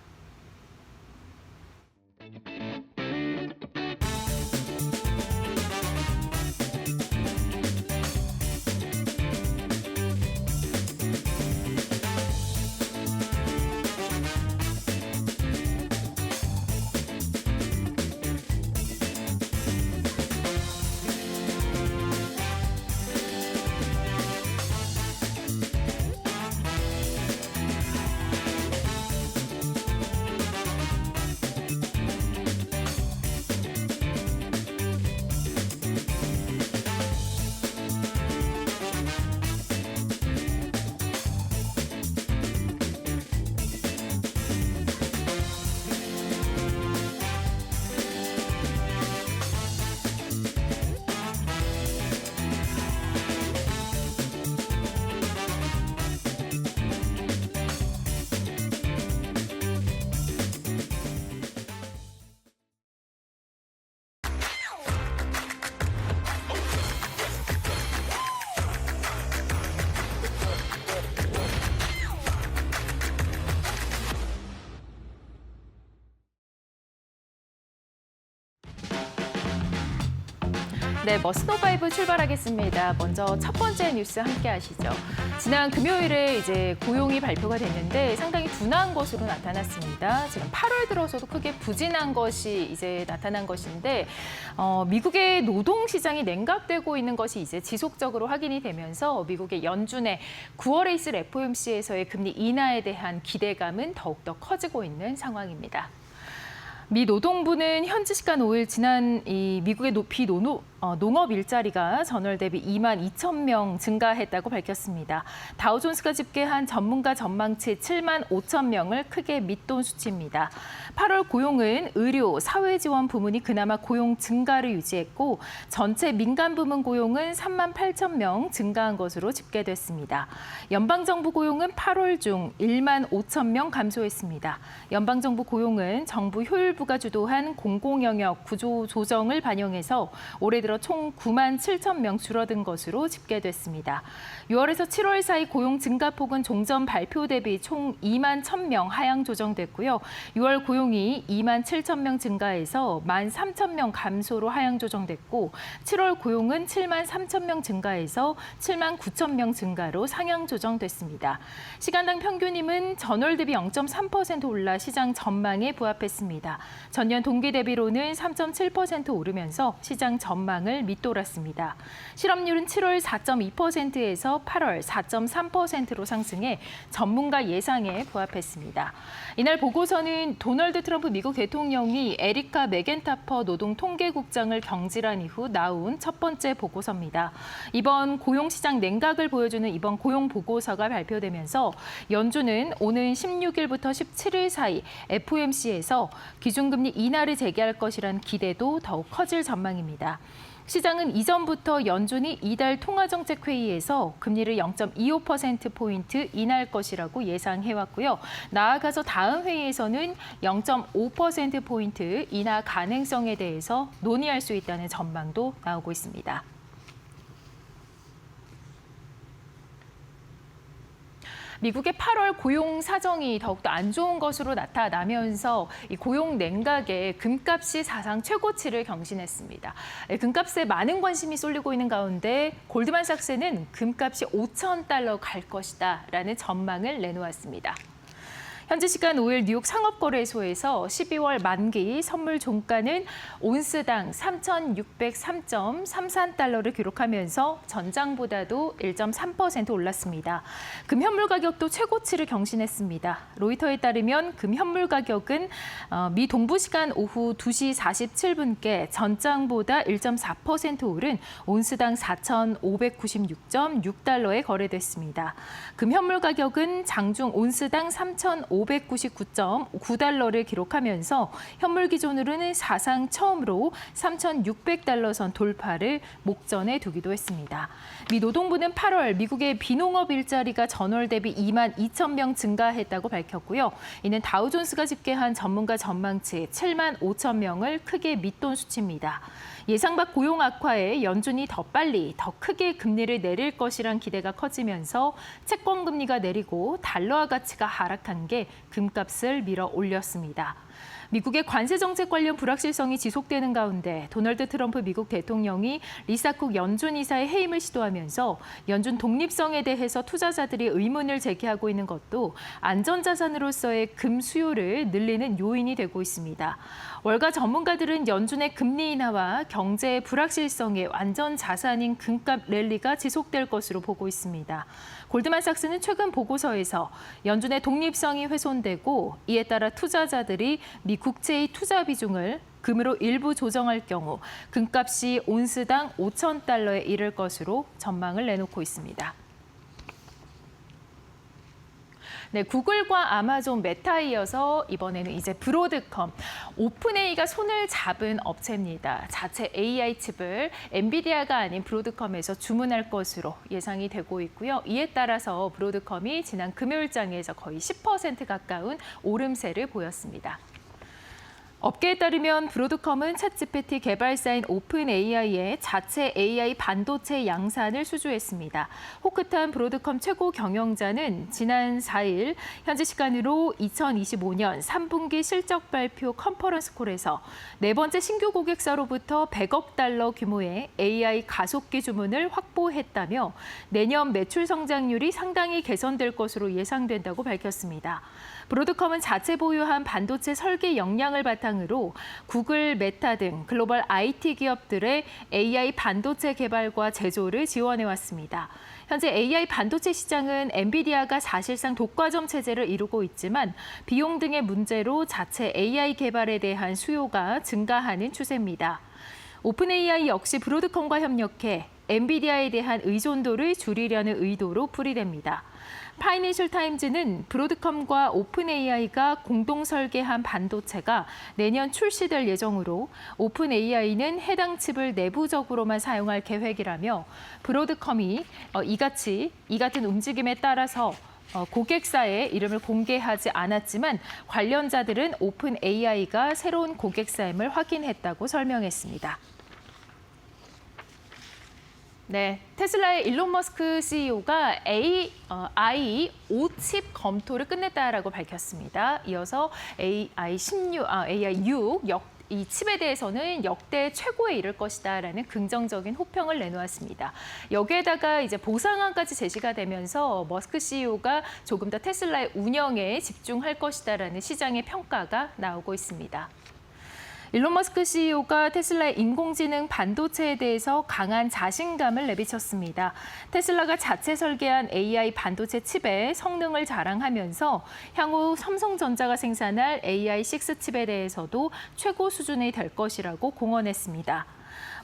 네, 머스노5 출발하겠습니다. 먼저 첫 번째 뉴스 함께 하시죠. 지난 금요일에 이제 고용이 발표가 됐는데 상당히 둔화한 것으로 나타났습니다. 지금 8월 들어서도 크게 부진한 것이 이제 나타난 것인데 미국의 노동 시장이 냉각되고 있는 것이 이제 지속적으로 확인이 되면서 미국의 연준의 9월에 있을 FOMC에서의 금리 인하에 대한 기대감은 더욱더 커지고 있는 상황입니다. 미 노동부는 현지 시간 5일 지난 이 미국의 농업 일자리가 전월 대비 2만 2천 명 증가했다고 밝혔습니다. 다우존스가 집계한 전문가 전망치 7만 5천 명을 크게 밑돈 수치입니다. 8월 고용은 의료, 사회지원 부문이 그나마 고용 증가를 유지했고 전체 민간 부문 고용은 3만 8천 명 증가한 것으로 집계됐습니다. 연방정부 고용은 8월 중 1만 5천 명 감소했습니다. 연방정부 고용은 정부 효율부가 주도한 공공영역 구조 조정을 반영해서 올해 들어 총 9만 7천 명 줄어든 것으로 집계됐습니다. 6월에서 7월 사이 고용 증가폭은 종전 발표 대비 총 2만 1천 명 하향 조정됐고요. 6월 고용이 2만 7천 명 증가해서 1만 3천 명 감소로 하향 조정됐고 7월 고용은 7만 3천 명 증가해서 7만 9천 명 증가로 상향 조정됐습니다. 시간당 평균임은 전월 대비 0.3% 올라 시장 전망에 부합했습니다. 전년 동기 대비로는 3.7% 오르면서 시장 전망을 밑돌았습니다. 실업률은 7월 4.2%에서 8월 4.3%로 상승해 전문가 예상에 부합했습니다. 이날 보고서는 도널드 트럼프 미국 대통령이 에리카 맥앤타퍼 노동통계국장을 경질한 이후 나온 첫 번째 보고서입니다. 이번 고용시장 냉각을 보여주는 이번 고용 보고서가 발표되면서 연준은 오는 16일부터 17일 사이 FOMC에서 기준금리 인하를 재개할 것이란 기대도 더욱 커질 전망입니다. 시장은 이전부터 연준이 이달 통화정책회의에서 금리를 0.25%포인트 인하할 것이라고 예상해왔고요. 나아가서 다음 회의에서는 0.5%포인트 인하 가능성에 대해서 논의할 수 있다는 전망도 나오고 있습니다. 미국의 8월 고용 사정이 더욱더 안 좋은 것으로 나타나면서 이 고용 냉각에 금값이 사상 최고치를 경신했습니다. 금값에 많은 관심이 쏠리고 있는 가운데 골드만삭스는 금값이 5,000달러 갈 것이다라는 전망을 내놓았습니다. 현지 시간 5일 뉴욕 상업거래소에서 12월 만기 선물 종가는 온스당 3,603.33달러를 기록하면서 전장보다도 1.3% 올랐습니다. 금 현물 가격도 최고치를 경신했습니다. 로이터에 따르면 금 현물 가격은 미 동부 시간 오후 2시 47분께 전장보다 1.4% 오른 온스당 4,596.6달러에 거래됐습니다. 금 현물 가격은 장중 온스당 3,599.9달러를 기록하면서 현물 기준으로는 사상 처음으로 3,600달러 선 돌파를 목전에 두기도 했습니다. 미 노동부는 8월 미국의 비농업 일자리가 전월 대비 2만 2천 명 증가했다고 밝혔고요. 이는 다우존스가 집계한 전문가 전망치 7만 5천 명을 크게 밑돈 수치입니다. 예상 밖 고용 악화에 연준이 더 빨리, 더 크게 금리를 내릴 것이란 기대가 커지면서 채권 금리가 내리고 달러화 가치가 하락한 게 금값을 밀어 올렸습니다. 미국의 관세 정책 관련 불확실성이 지속되는 가운데 도널드 트럼프 미국 대통령이 리사쿡 연준 이사의 해임을 시도하면서 연준 독립성에 대해서 투자자들이 의문을 제기하고 있는 것도 안전자산으로서의 금 수요를 늘리는 요인이 되고 있습니다. 월가 전문가들은 연준의 금리 인하와 경제의 불확실성에 완전 자산인 금값 랠리가 지속될 것으로 보고 있습니다. 골드만삭스는 최근 보고서에서 연준의 독립성이 훼손되고 이에 따라 투자자들이 미 국채의 투자 비중을 금으로 일부 조정할 경우 금값이 온스당 5,000달러에 이를 것으로 전망을 내놓고 있습니다. 네, 구글과 아마존, 메타에 이어서 이번에는 이제 브로드컴, 오픈AI가 손을 잡은 업체입니다. 자체 AI 칩을 엔비디아가 아닌 브로드컴에서 주문할 것으로 예상이 되고 있고요. 이에 따라서 브로드컴이 지난 금요일장에서 거의 10% 가까운 오름세를 보였습니다. 업계에 따르면 브로드컴은 챗GPT 개발사인 오픈AI의 자체 AI 반도체 양산을 수주했습니다. 호크탄 브로드컴 최고 경영자는 지난 4일 현지 시간으로 2025년 3분기 실적 발표 컨퍼런스 콜에서 네 번째 신규 고객사로부터 100억 달러 규모의 AI 가속기 주문을 확보했다며 내년 매출 성장률이 상당히 개선될 것으로 예상된다고 밝혔습니다. 브로드컴은 자체 보유한 반도체 설계 역량을 바탕으로 구글, 메타 등 글로벌 IT 기업들의 AI 반도체 개발과 제조를 지원해왔습니다. 현재 AI 반도체 시장은 엔비디아가 사실상 독과점 체제를 이루고 있지만 비용 등의 문제로 자체 AI 개발에 대한 수요가 증가하는 추세입니다. 오픈AI 역시 브로드컴과 협력해 엔비디아에 대한 의존도를 줄이려는 의도로 풀이됩니다. 파이낸셜 타임즈는 브로드컴과 오픈AI가 공동 설계한 반도체가 내년 출시될 예정으로 오픈AI는 해당 칩을 내부적으로만 사용할 계획이라며 브로드컴이 이 같은 움직임에 따라서 고객사의 이름을 공개하지 않았지만 관련자들은 오픈AI가 새로운 고객사임을 확인했다고 설명했습니다. 네, 테슬라의 일론 머스크 CEO가 AI 5칩 검토를 끝냈다라고 밝혔습니다. 이어서 AI 6 이 칩에 대해서는 역대 최고에 이를 것이다라는 긍정적인 호평을 내놓았습니다. 여기에다가 이제 보상안까지 제시가 되면서 머스크 CEO가 조금 더 테슬라의 운영에 집중할 것이다라는 시장의 평가가 나오고 있습니다. 일론 머스크 CEO가 테슬라의 인공지능 반도체에 대해서 강한 자신감을 내비쳤습니다. 테슬라가 자체 설계한 AI 반도체 칩의 성능을 자랑하면서 향후 삼성전자가 생산할 AI6 칩에 대해서도 최고 수준이 될 것이라고 공언했습니다.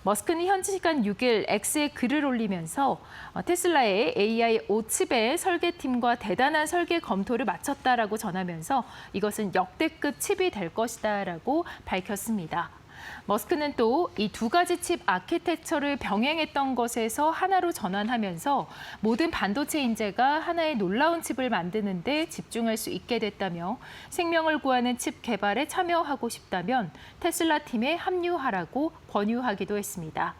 머스크는 현지 시간 6일 X에 글을 올리면서 테슬라의 AI 5칩의 설계팀과 대단한 설계 검토를 마쳤다라고 전하면서 이것은 역대급 칩이 될 것이다라고 밝혔습니다. 머스크는 또 이 두 가지 칩 아키텍처를 병행했던 것에서 하나로 전환하면서 모든 반도체 인재가 하나의 놀라운 칩을 만드는 데 집중할 수 있게 됐다며 생명을 구하는 칩 개발에 참여하고 싶다면 테슬라 팀에 합류하라고 권유하기도 했습니다.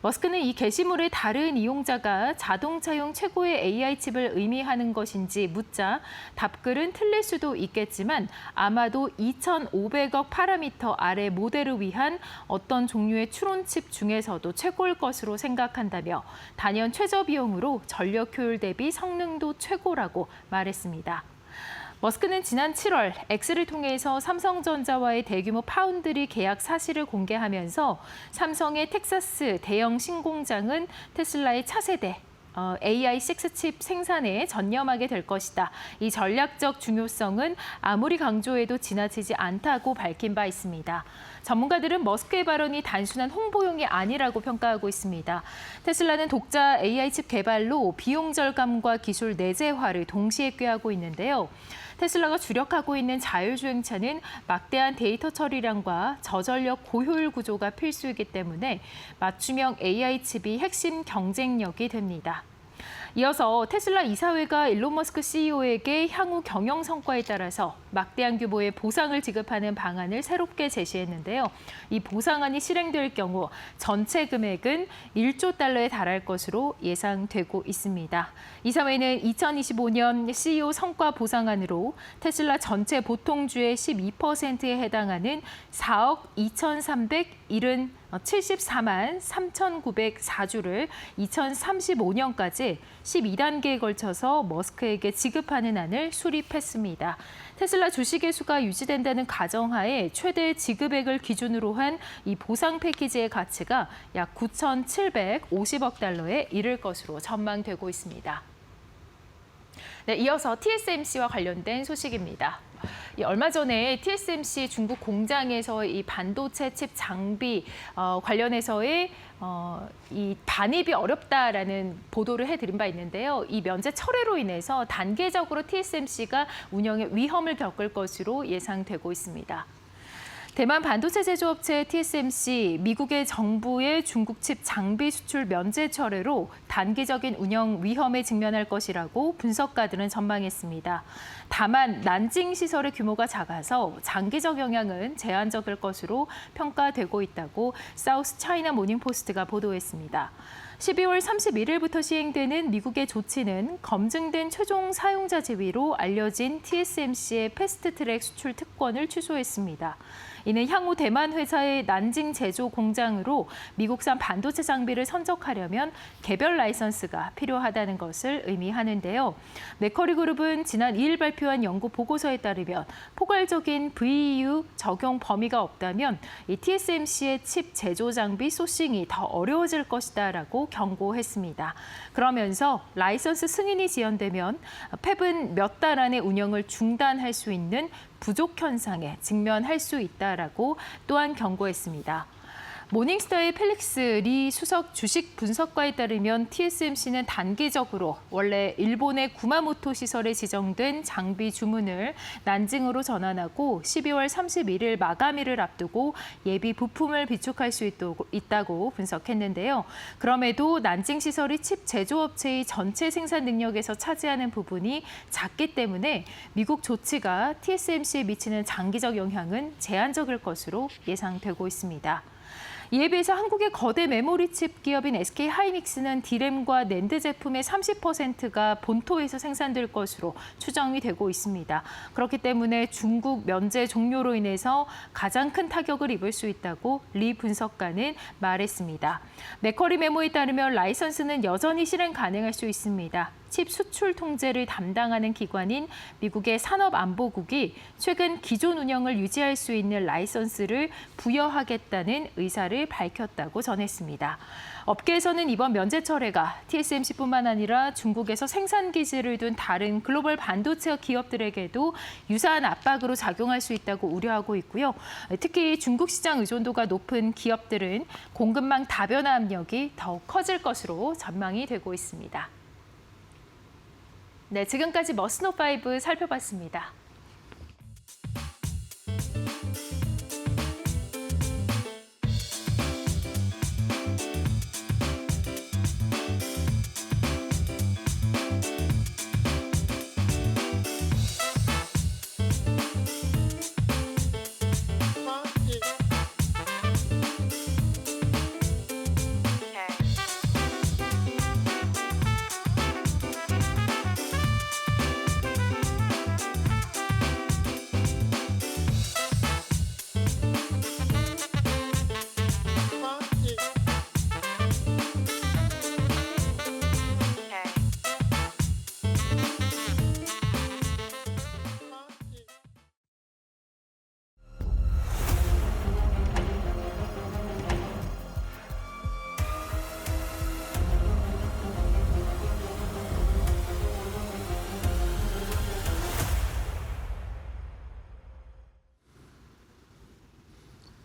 머스크는 이 게시물을 다른 이용자가 자동차용 최고의 AI 칩을 의미하는 것인지 묻자 답글은 틀릴 수도 있겠지만 아마도 2,500억 파라미터 아래 모델을 위한 어떤 종류의 추론 칩 중에서도 최고일 것으로 생각한다며 단연 최저 비용으로 전력 효율 대비 성능도 최고라고 말했습니다. 머스크는 지난 7월 X를 통해서 삼성전자와의 대규모 파운드리 계약 사실을 공개하면서 삼성의 텍사스 대형 신공장은 테슬라의 차세대 AI6 칩 생산에 전념하게 될 것이다. 이 전략적 중요성은 아무리 강조해도 지나치지 않다고 밝힌 바 있습니다. 전문가들은 머스크의 발언이 단순한 홍보용이 아니라고 평가하고 있습니다. 테슬라는 독자 AI 칩 개발로 비용 절감과 기술 내재화를 동시에 꾀하고 있는데요. 테슬라가 주력하고 있는 자율주행차는 막대한 데이터 처리량과 저전력 고효율 구조가 필수이기 때문에 맞춤형 AI 칩이 핵심 경쟁력이 됩니다. 이어서 테슬라 이사회가 일론 머스크 CEO에게 향후 경영 성과에 따라서 막대한 규모의 보상을 지급하는 방안을 새롭게 제시했는데요. 이 보상안이 실행될 경우 전체 금액은 1조 달러에 달할 것으로 예상되고 있습니다. 이사회는 2025년 CEO 성과 보상안으로 테슬라 전체 보통주의 12%에 해당하는 4억 2,374만 3,904주를 2035년까지 12단계에 걸쳐서 머스크에게 지급하는 안을 수립했습니다. 테슬라 주식의 수가 유지된다는 가정하에 최대 지급액을 기준으로 한 이 보상 패키지의 가치가 약 9,750억 달러에 이를 것으로 전망되고 있습니다. 네, 이어서 TSMC와 관련된 소식입니다. 얼마 전에 TSMC 중국 공장에서 이 반도체 칩 장비 관련해서의 이 반입이 어렵다라는 보도를 해드린 바 있는데요. 이 면제 철회로 인해서 단계적으로 TSMC가 운영에 위험을 겪을 것으로 예상되고 있습니다. 대만 반도체 제조업체 TSMC, 미국의 정부의 중국 칩 장비 수출 면제 철회로 단기적인 운영 위험에 직면할 것이라고 분석가들은 전망했습니다. 다만 난징 시설의 규모가 작아서 장기적 영향은 제한적일 것으로 평가되고 있다고 사우스 차이나 모닝포스트가 보도했습니다. 12월 31일부터 시행되는 미국의 조치는 검증된 최종 사용자 지위로 알려진 TSMC의 패스트트랙 수출 특권을 취소했습니다. 이는 향후 대만 회사의 난징 제조 공장으로 미국산 반도체 장비를 선적하려면 개별 라이선스가 필요하다는 것을 의미하는데요. 맥커리 그룹은 지난 2일 발표한 연구 보고서에 따르면 포괄적인 VEU 적용 범위가 없다면 이 TSMC의 칩 제조 장비 소싱이 더 어려워질 것이다라고 경고했습니다. 그러면서 라이선스 승인이 지연되면 팹은 몇 달 안에 운영을 중단할 수 있는 부족 현상에 직면할 수 있다라고 또한 경고했습니다. 모닝스타의 펠릭스 리 수석 주식 분석가에 따르면 TSMC는 단기적으로 원래 일본의 구마모토 시설에 지정된 장비 주문을 난징으로 전환하고 12월 31일 마감일을 앞두고 예비 부품을 비축할 수 있다고 분석했는데요. 그럼에도 난징 시설이 칩 제조업체의 전체 생산 능력에서 차지하는 부분이 작기 때문에 미국 조치가 TSMC에 미치는 장기적 영향은 제한적일 것으로 예상되고 있습니다. 이에 비해서 한국의 거대 메모리 칩 기업인 SK 하이닉스는 D램과 낸드 제품의 30%가 본토에서 생산될 것으로 추정이 되고 있습니다. 그렇기 때문에 중국 면제 종료로 인해서 가장 큰 타격을 입을 수 있다고 리 분석가는 말했습니다. 맥커리 메모에 따르면 라이선스는 여전히 실행 가능할 수 있습니다. 칩 수출 통제를 담당하는 기관인 미국의 산업안보국이 최근 기존 운영을 유지할 수 있는 라이선스를 부여하겠다는 의사를 밝혔다고 전했습니다. 업계에서는 이번 면제 철회가 TSMC뿐만 아니라 중국에서 생산 기지를 둔 다른 글로벌 반도체 기업들에게도 유사한 압박으로 작용할 수 있다고 우려하고 있고요. 특히 중국 시장 의존도가 높은 기업들은 공급망 다변화 압력이 더욱 커질 것으로 전망이 되고 있습니다. 네, 지금까지 머스노5 살펴봤습니다.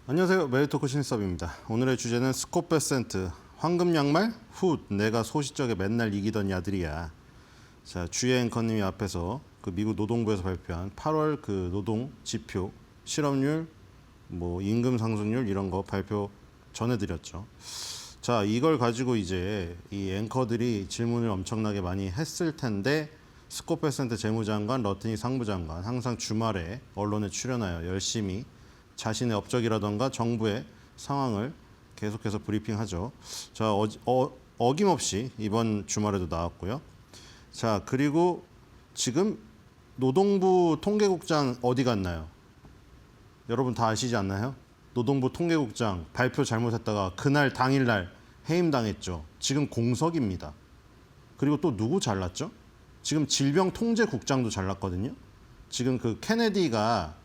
안녕하세요. 메리토크 신섭입니다. 오늘의 주제는 스콧베센트, 황금 양말, 훗, 내가 소시적에 맨날 이기던 야들이야. 자, 주혜 앵커님이 앞에서 그 미국 노동부에서 발표한 8월 그 노동 지표, 실업률, 뭐 임금 상승률 이런 거 발표 전해드렸죠. 자, 이걸 가지고 이제 이 앵커들이 질문을 엄청나게 많이 했을 텐데 스콧베센트 재무장관, 러트니 상부장관 항상 주말에 언론에 출연하여 열심히 자신의 업적이라던가 정부의 상황을 계속해서 브리핑하죠. 자, 어김없이 이번 주말에도 나왔고요. 자, 그리고 지금 노동부 통계국장 어디 갔나요? 여러분 다 아시지 않나요? 노동부 통계국장 발표 잘못했다가 그날 당일날 해임당했죠. 지금 공석입니다. 그리고 또 누구 잘랐죠? 지금 질병통제국장도 잘랐거든요. 지금 그 케네디가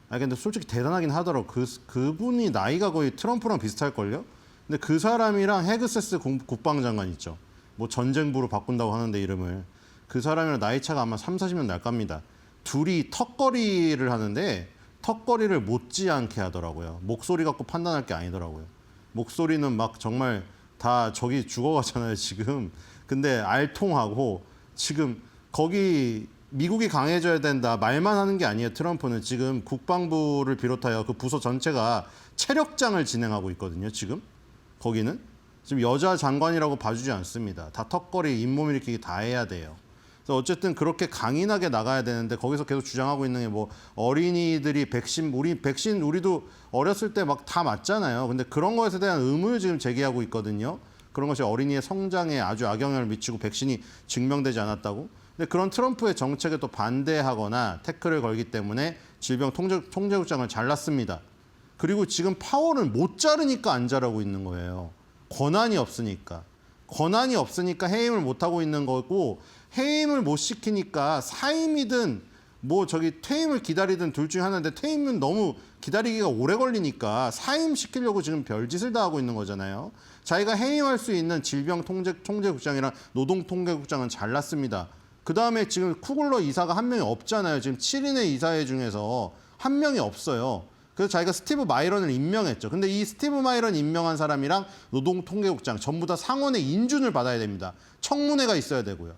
근데 솔직히 대단하긴 하더라고. 그분이 나이가 거의 트럼프랑 비슷할걸요? 근데 그 사람이랑 헤그세스 국방장관 있죠. 뭐 전쟁부로 바꾼다고 하는데 이름을. 그 사람이랑 나이 차가 아마 3, 40년 날 겁니다. 둘이 턱걸이를 하는데 턱걸이를 못지않게 하더라고요. 목소리 갖고 판단할 게 아니더라고요. 목소리는 막 정말 다 저기 죽어가잖아요, 지금. 근데 알통하고 지금 거기 미국이 강해져야 된다 말만 하는 게 아니에요. 트럼프는 지금 국방부를 비롯하여 그 부서 전체가 체력장을 진행하고 있거든요. 지금 거기는 지금 여자 장관이라고 봐주지 않습니다. 다 턱걸이, 잇몸 일으키기 다 해야 돼요. 그래서 어쨌든 그렇게 강인하게 나가야 되는데 거기서 계속 주장하고 있는 게 뭐 어린이들이 백신 우리도 어렸을 때 막 다 맞잖아요. 근데 그런 것에 대한 의문을 지금 제기하고 있거든요. 그런 것이 어린이의 성장에 아주 악영향을 미치고 백신이 증명되지 않았다고. 근데 그런 트럼프의 정책에 또 반대하거나 태클을 걸기 때문에 질병통제국장을 잘랐습니다. 그리고 지금 파월을 못 자르니까 안 자르고 있는 거예요. 권한이 없으니까. 권한이 없으니까 해임을 못 하고 있는 거고 해임을 못 시키니까 사임이든 뭐 저기 퇴임을 기다리든 둘 중에 하나인데 퇴임은 너무 기다리기가 오래 걸리니까 사임시키려고 지금 별짓을 다 하고 있는 거잖아요. 자기가 해임할 수 있는 질병통제국장이랑 노동통계국장은 잘랐습니다. 그다음에 지금 쿠글러 이사가 한 명이 없잖아요. 지금 7인의 이사회 중에서 한 명이 없어요. 그래서 자기가 스티브 마이런을 임명했죠. 근데 이 스티브 마이런 임명한 사람이랑 노동통계국장 전부 다 상원의 인준을 받아야 됩니다. 청문회가 있어야 되고요.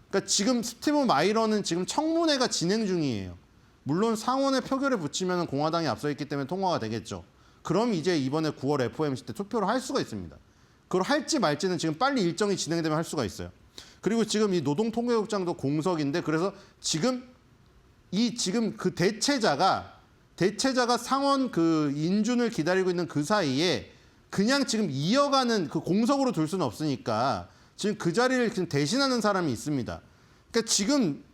그러니까 지금 스티브 마이런은 지금 청문회가 진행 중이에요. 물론 상원의 표결에 붙이면 공화당이 앞서 있기 때문에 통과가 되겠죠. 그럼 이제 이번에 9월 FOMC 때 투표를 할 수가 있습니다. 그걸 할지 말지는 지금 빨리 일정이 진행되면 할 수가 있어요. 그리고 지금 이 노동통계국장도 공석인데 그래서 지금 그 대체자가 상원 그 인준을 기다리고 있는 그 사이에 그냥 지금 이어가는 그 공석으로 둘 수는 없으니까 지금 그 자리를 지금 대신하는 사람이 있습니다. 그러니까 지금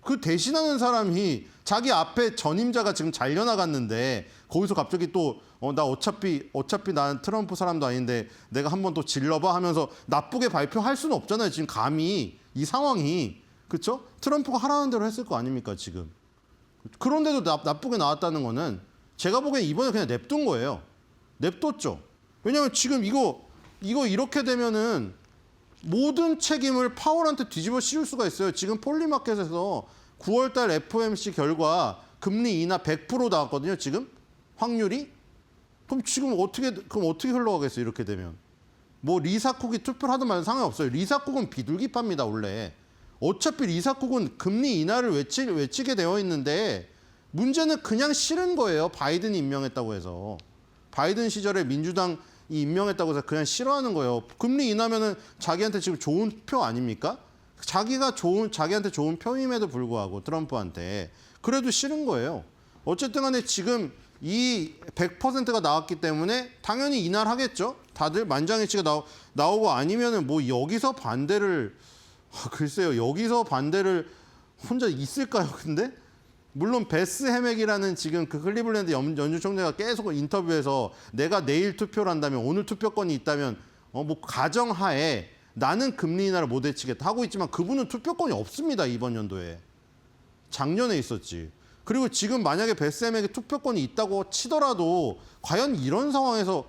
그 대신하는 사람이 자기 앞에 전임자가 지금 잘려나갔는데 거기서 갑자기 또 나 어차피 난 트럼프 사람도 아닌데 내가 한번 또 질러봐 하면서 나쁘게 발표할 수는 없잖아요. 지금 감히 이 상황이 그렇죠? 트럼프가 하라는 대로 했을 거 아닙니까 지금. 그런데도 나쁘게 나왔다는 거는 제가 보기엔 이번에 그냥 냅둔 거예요. 냅뒀죠. 왜냐하면 지금 이거 이렇게 되면은 모든 책임을 파월한테 뒤집어 씌울 수가 있어요. 지금 폴리마켓에서 9월달 FOMC 결과 금리 인하 100% 나왔거든요. 지금 확률이. 그럼 지금 어떻게 흘러가겠어요? 이렇게 되면. 뭐 리사쿡이 투표를 하든 말든 상관없어요. 리사쿡은 비둘기파입니다. 원래. 어차피 리사쿡은 금리 인하를 외치게 되어 있는데 문제는 그냥 싫은 거예요. 바이든이 임명했다고 해서. 바이든 시절에 민주당이 임명했다고 해서 그냥 싫어하는 거예요. 금리 인하면은 자기한테 지금 좋은 표 아닙니까? 자기한테 좋은 표임에도 불구하고 트럼프한테 그래도 싫은 거예요. 어쨌든 간에 지금 이 100%가 나왔기 때문에 당연히 인하를 하겠죠. 다들 만장일치가 나오고 아니면은 뭐 여기서 반대를 글쎄요. 여기서 반대를 혼자 있을까요? 근데 물론 베스 해맥이라는 지금 그 클리블랜드 연준 총재가 계속 인터뷰에서 내가 내일 투표를 한다면 오늘 투표권이 있다면 뭐 가정하에 나는 금리 인하를 못 외치겠다 하고 있지만 그분은 투표권이 없습니다. 이번 연도에. 작년에 있었지. 그리고 지금 만약에 베스 해맥에 투표권이 있다고 치더라도 과연 이런 상황에서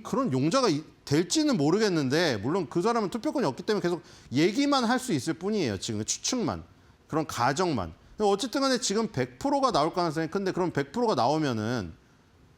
그런 용자가 될지는 모르겠는데 물론 그 사람은 투표권이 없기 때문에 계속 얘기만 할 수 있을 뿐이에요. 지금 추측만. 그런 가정만. 어쨌든 간에 지금 100%가 나올 가능성이 큰데 그럼 100%가 나오면은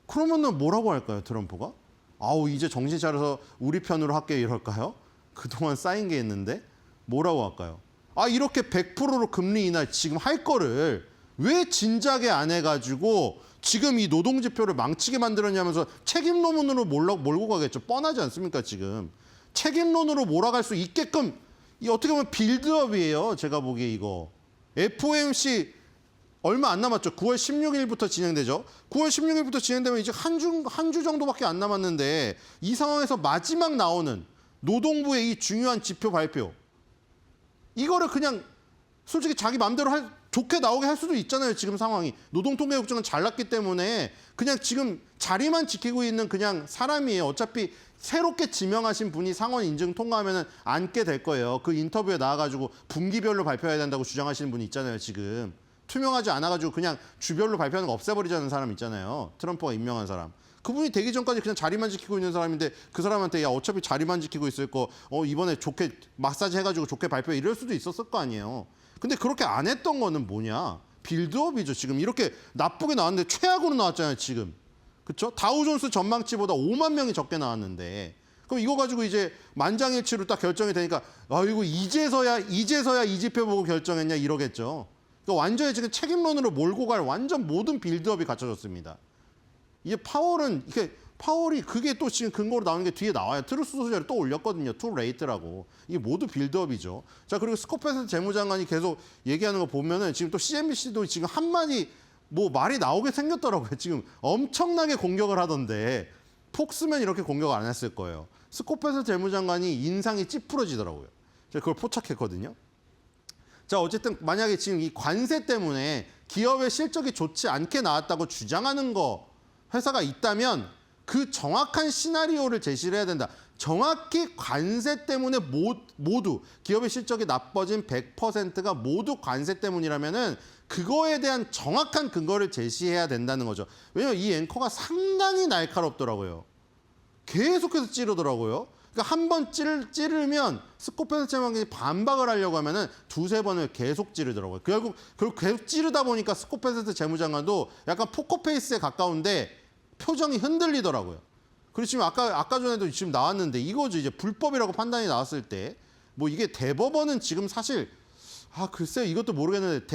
그러면은 뭐라고 할까요? 트럼프가? 아우 이제 정신 차려서 우리 편으로 할게 이럴까요? 그동안 쌓인 게 있는데 뭐라고 할까요? 아 이렇게 100%로 금리 인하 지금 할 거를 왜 진작에 안 해가지고 지금 이 노동지표를 망치게 만들었냐면서 책임론으로 몰고 가겠죠. 뻔하지 않습니까 지금. 책임론으로 몰아갈 수 있게끔 이 어떻게 보면 빌드업이에요. 제가 보기에 이거. FOMC 얼마 안 남았죠. 9월 16일부터 진행되죠. 9월 16일부터 진행되면 이제 한 주 정도밖에 안 남았는데 이 상황에서 마지막 나오는 노동부의 이 중요한 지표 발표. 이거를 그냥 솔직히 자기 마음대로 좋게 나오게 할 수도 있잖아요. 지금 상황이. 노동통계국장은 잘났기 때문에 그냥 지금 자리만 지키고 있는 그냥 사람이에요. 어차피 새롭게 지명하신 분이 상원 인증 통과하면 앉게 될 거예요. 그 인터뷰에 나와가지고 분기별로 발표해야 된다고 주장하시는 분이 있잖아요. 지금. 투명하지 않아가지고 그냥 주별로 발표하는 거 없애버리자는 사람 있잖아요. 트럼프가 임명한 사람. 그분이 되기 전까지 그냥 자리만 지키고 있는 사람인데 그 사람한테 야 어차피 자리만 지키고 있을 거 이번에 좋게 마사지 해가지고 좋게 발표해 이럴 수도 있었을 거 아니에요. 근데 그렇게 안 했던 거는 뭐냐? 빌드업이죠. 지금 이렇게 나쁘게 나왔는데 최악으로 나왔잖아요. 지금. 그렇죠? 다우존스 전망치보다 5만 명이 적게 나왔는데 그럼 이거 가지고 이제 만장일치로 딱 결정이 되니까 이거 이제서야 이 지표 보고 결정했냐 이러겠죠. 그러니까 완전히 지금 책임론으로 몰고 갈 완전 모든 빌드업이 갖춰졌습니다. 이게 파월이 그게 또 지금 근거로 나오는 게 뒤에 나와요. 트루스 소셜을 또 올렸거든요. 투 레이트라고. 이게 모두 빌드업이죠. 자, 그리고 스코페스 재무장관이 계속 얘기하는 거 보면은 지금 또 CNBC도 지금 한마디 뭐 말이 나오게 생겼더라고요. 지금 엄청나게 공격을 하던데 폭스면 이렇게 공격을 안 했을 거예요. 스코페스 재무장관이 인상이 찌푸러지더라고요. 제가 그걸 포착했거든요. 자, 어쨌든 만약에 지금 이 관세 때문에 기업의 실적이 좋지 않게 나왔다고 주장하는 거 회사가 있다면 그 정확한 시나리오를 제시를 해야 된다. 정확히 관세 때문에 모두 기업의 실적이 나빠진 100%가 모두 관세 때문이라면은 그거에 대한 정확한 근거를 제시해야 된다는 거죠. 왜냐하면 이 앵커가 상당히 날카롭더라고요. 계속해서 찌르더라고요. 그러니까 한 번 찌르면 스코펜스 재무장관이 반박을 하려고 하면은 두세 번을 계속 찌르더라고요. 결국 계속 찌르다 보니까 스코펜스 재무장관도 약간 포커페이스에 가까운데 표정이 흔들리더라고요. 그리고 지금 아까 전에도 지금 나왔는데 이거죠. 이제 불법이라고 판단이 나왔을 때 뭐 이게 대법원은 지금 사실 글쎄요. 이것도 모르겠는데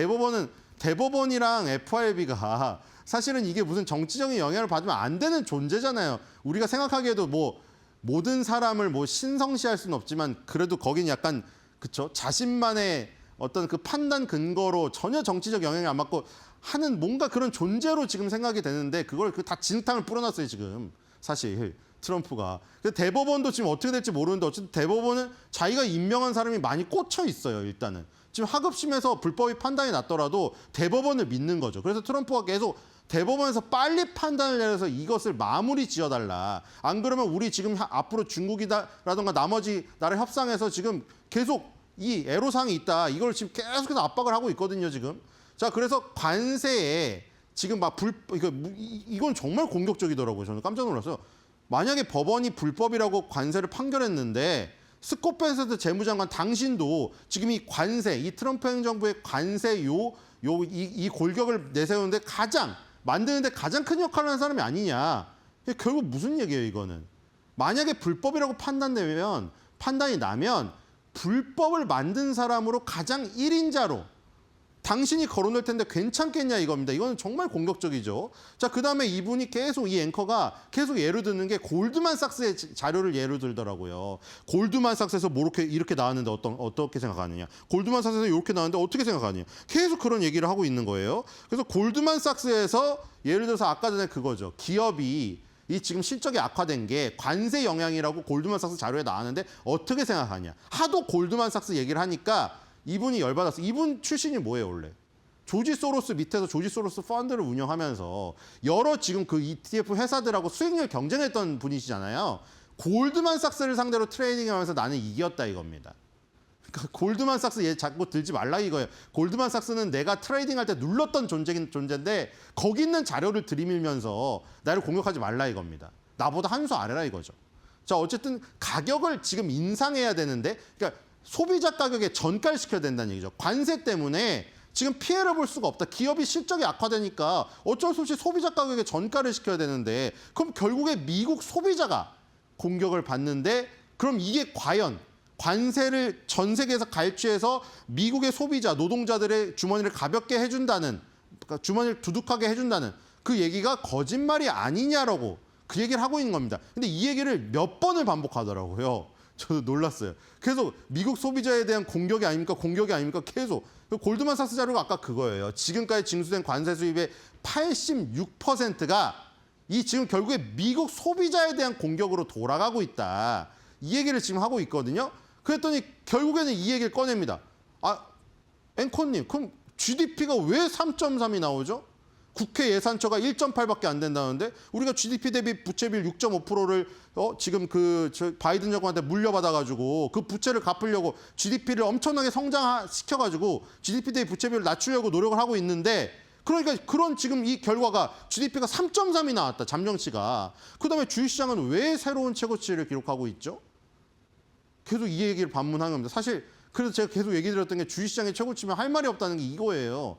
대법원이랑 FRB가 사실은 이게 무슨 정치적인 영향을 받으면 안 되는 존재잖아요. 우리가 생각하기에도 뭐 모든 사람을 뭐 신성시할 수는 없지만 그래도 거긴 약간 그쵸 자신만의 어떤 그 판단 근거로 전혀 정치적 영향이 안 받고 하는 뭔가 그런 존재로 지금 생각이 되는데 그걸 다 진흙탕을 뿌려놨어요 지금 사실 트럼프가. 그래서 대법원도 지금 어떻게 될지 모르는데 어쨌든 대법원은 자기가 임명한 사람이 많이 꽂혀 있어요 일단은. 지금 하급심에서 불법이 판단이 났더라도 대법원을 믿는 거죠. 그래서 트럼프가 계속 대법원에서 빨리 판단을 내려서 이것을 마무리 지어달라. 안 그러면 우리 지금 앞으로 중국이라든가 나머지 나라 협상에서 지금 계속 이 애로사항이 있다. 이걸 지금 계속해서 압박을 하고 있거든요 지금. 자 그래서 관세에 지금 이건 정말 공격적이더라고요. 저는 깜짝 놀랐어요. 만약에 법원이 불법이라고 관세를 판결했는데 스코펜스 재무장관 당신도 지금 이 관세, 이 트럼프 행정부의 관세 이 골격을 내세우는데 만드는데 가장 큰 역할을 하는 사람이 아니냐. 결국 무슨 얘기예요, 이거는. 만약에 불법이라고 판단이 나면 불법을 만든 사람으로 가장 1인자로 당신이 거론될 텐데 괜찮겠냐 이겁니다. 이거는 정말 공격적이죠. 자, 그다음에 이분이 이 앵커가 계속 예를 드는 게 골드만삭스의 자료를 예로 들더라고요. 골드만삭스에서 이렇게 나왔는데 어떻게 생각하느냐. 골드만삭스에서 이렇게 나왔는데 어떻게 생각하느냐. 계속 그런 얘기를 하고 있는 거예요. 그래서 골드만삭스에서 예를 들어서 아까 전에 그거죠. 기업이 이 지금 실적이 악화된 게 관세 영향이라고 골드만삭스 자료에 나왔는데 어떻게 생각하냐. 하도 골드만삭스 얘기를 하니까 이분이 열받았어. 이분 출신이 뭐예요, 원래? 조지 소로스 밑에서 조지 소로스 펀드를 운영하면서 여러 지금 그 ETF 회사들하고 수익률 경쟁했던 분이시잖아요. 골드만삭스를 상대로 트레이딩하면서 나는 이겼다 이겁니다. 그러니까 골드만삭스 얘 자꾸 들지 말라 이거예요. 골드만삭스는 내가 트레이딩할 때 눌렀던 존재인데 거기 있는 자료를 들이밀면서 나를 공격하지 말라 이겁니다. 나보다 한 수 아래라 이거죠. 자, 어쨌든 가격을 지금 인상해야 되는데 그러니까 소비자 가격에 전가시켜야 된다는 얘기죠. 관세 때문에 지금 피해를 볼 수가 없다. 기업이 실적이 악화되니까 어쩔 수 없이 소비자 가격에 전가를 시켜야 되는데 그럼 결국에 미국 소비자가 공격을 받는데 그럼 이게 과연 관세를 전 세계에서 갈취해서 미국의 소비자, 노동자들의 주머니를 가볍게 해준다는 그러니까 주머니를 두둑하게 해준다는 그 얘기가 거짓말이 아니냐라고 그 얘기를 하고 있는 겁니다. 근데 이 얘기를 몇 번을 반복하더라고요. 저도 놀랐어요. 계속 미국 소비자에 대한 공격이 아닙니까? 계속. 골드만삭스 자료가 아까 그거예요. 지금까지 징수된 관세 수입의 86%가 이 지금 결국에 미국 소비자에 대한 공격으로 돌아가고 있다. 이 얘기를 지금 하고 있거든요. 그랬더니 결국에는 이 얘기를 꺼냅니다. 앵커님, 그럼 GDP가 왜 3.3이 나오죠? 국회 예산처가 1.8밖에 안 된다는데 우리가 GDP 대비 부채비율 6.5%를 지금 바이든 정권한테 물려받아가지고 그 부채를 갚으려고 GDP를 엄청나게 성장시켜가지고 GDP 대비 부채비율을 낮추려고 노력을 하고 있는데 그러니까 그런 지금 이 결과가 GDP가 3.3이 나왔다. 잠정치가. 그다음에 주식시장은 왜 새로운 최고치를 기록하고 있죠? 계속 이 얘기를 반문하는 겁니다. 사실 그래서 제가 계속 얘기 드렸던 게 주식시장의 최고치면 할 말이 없다는 게 이거예요.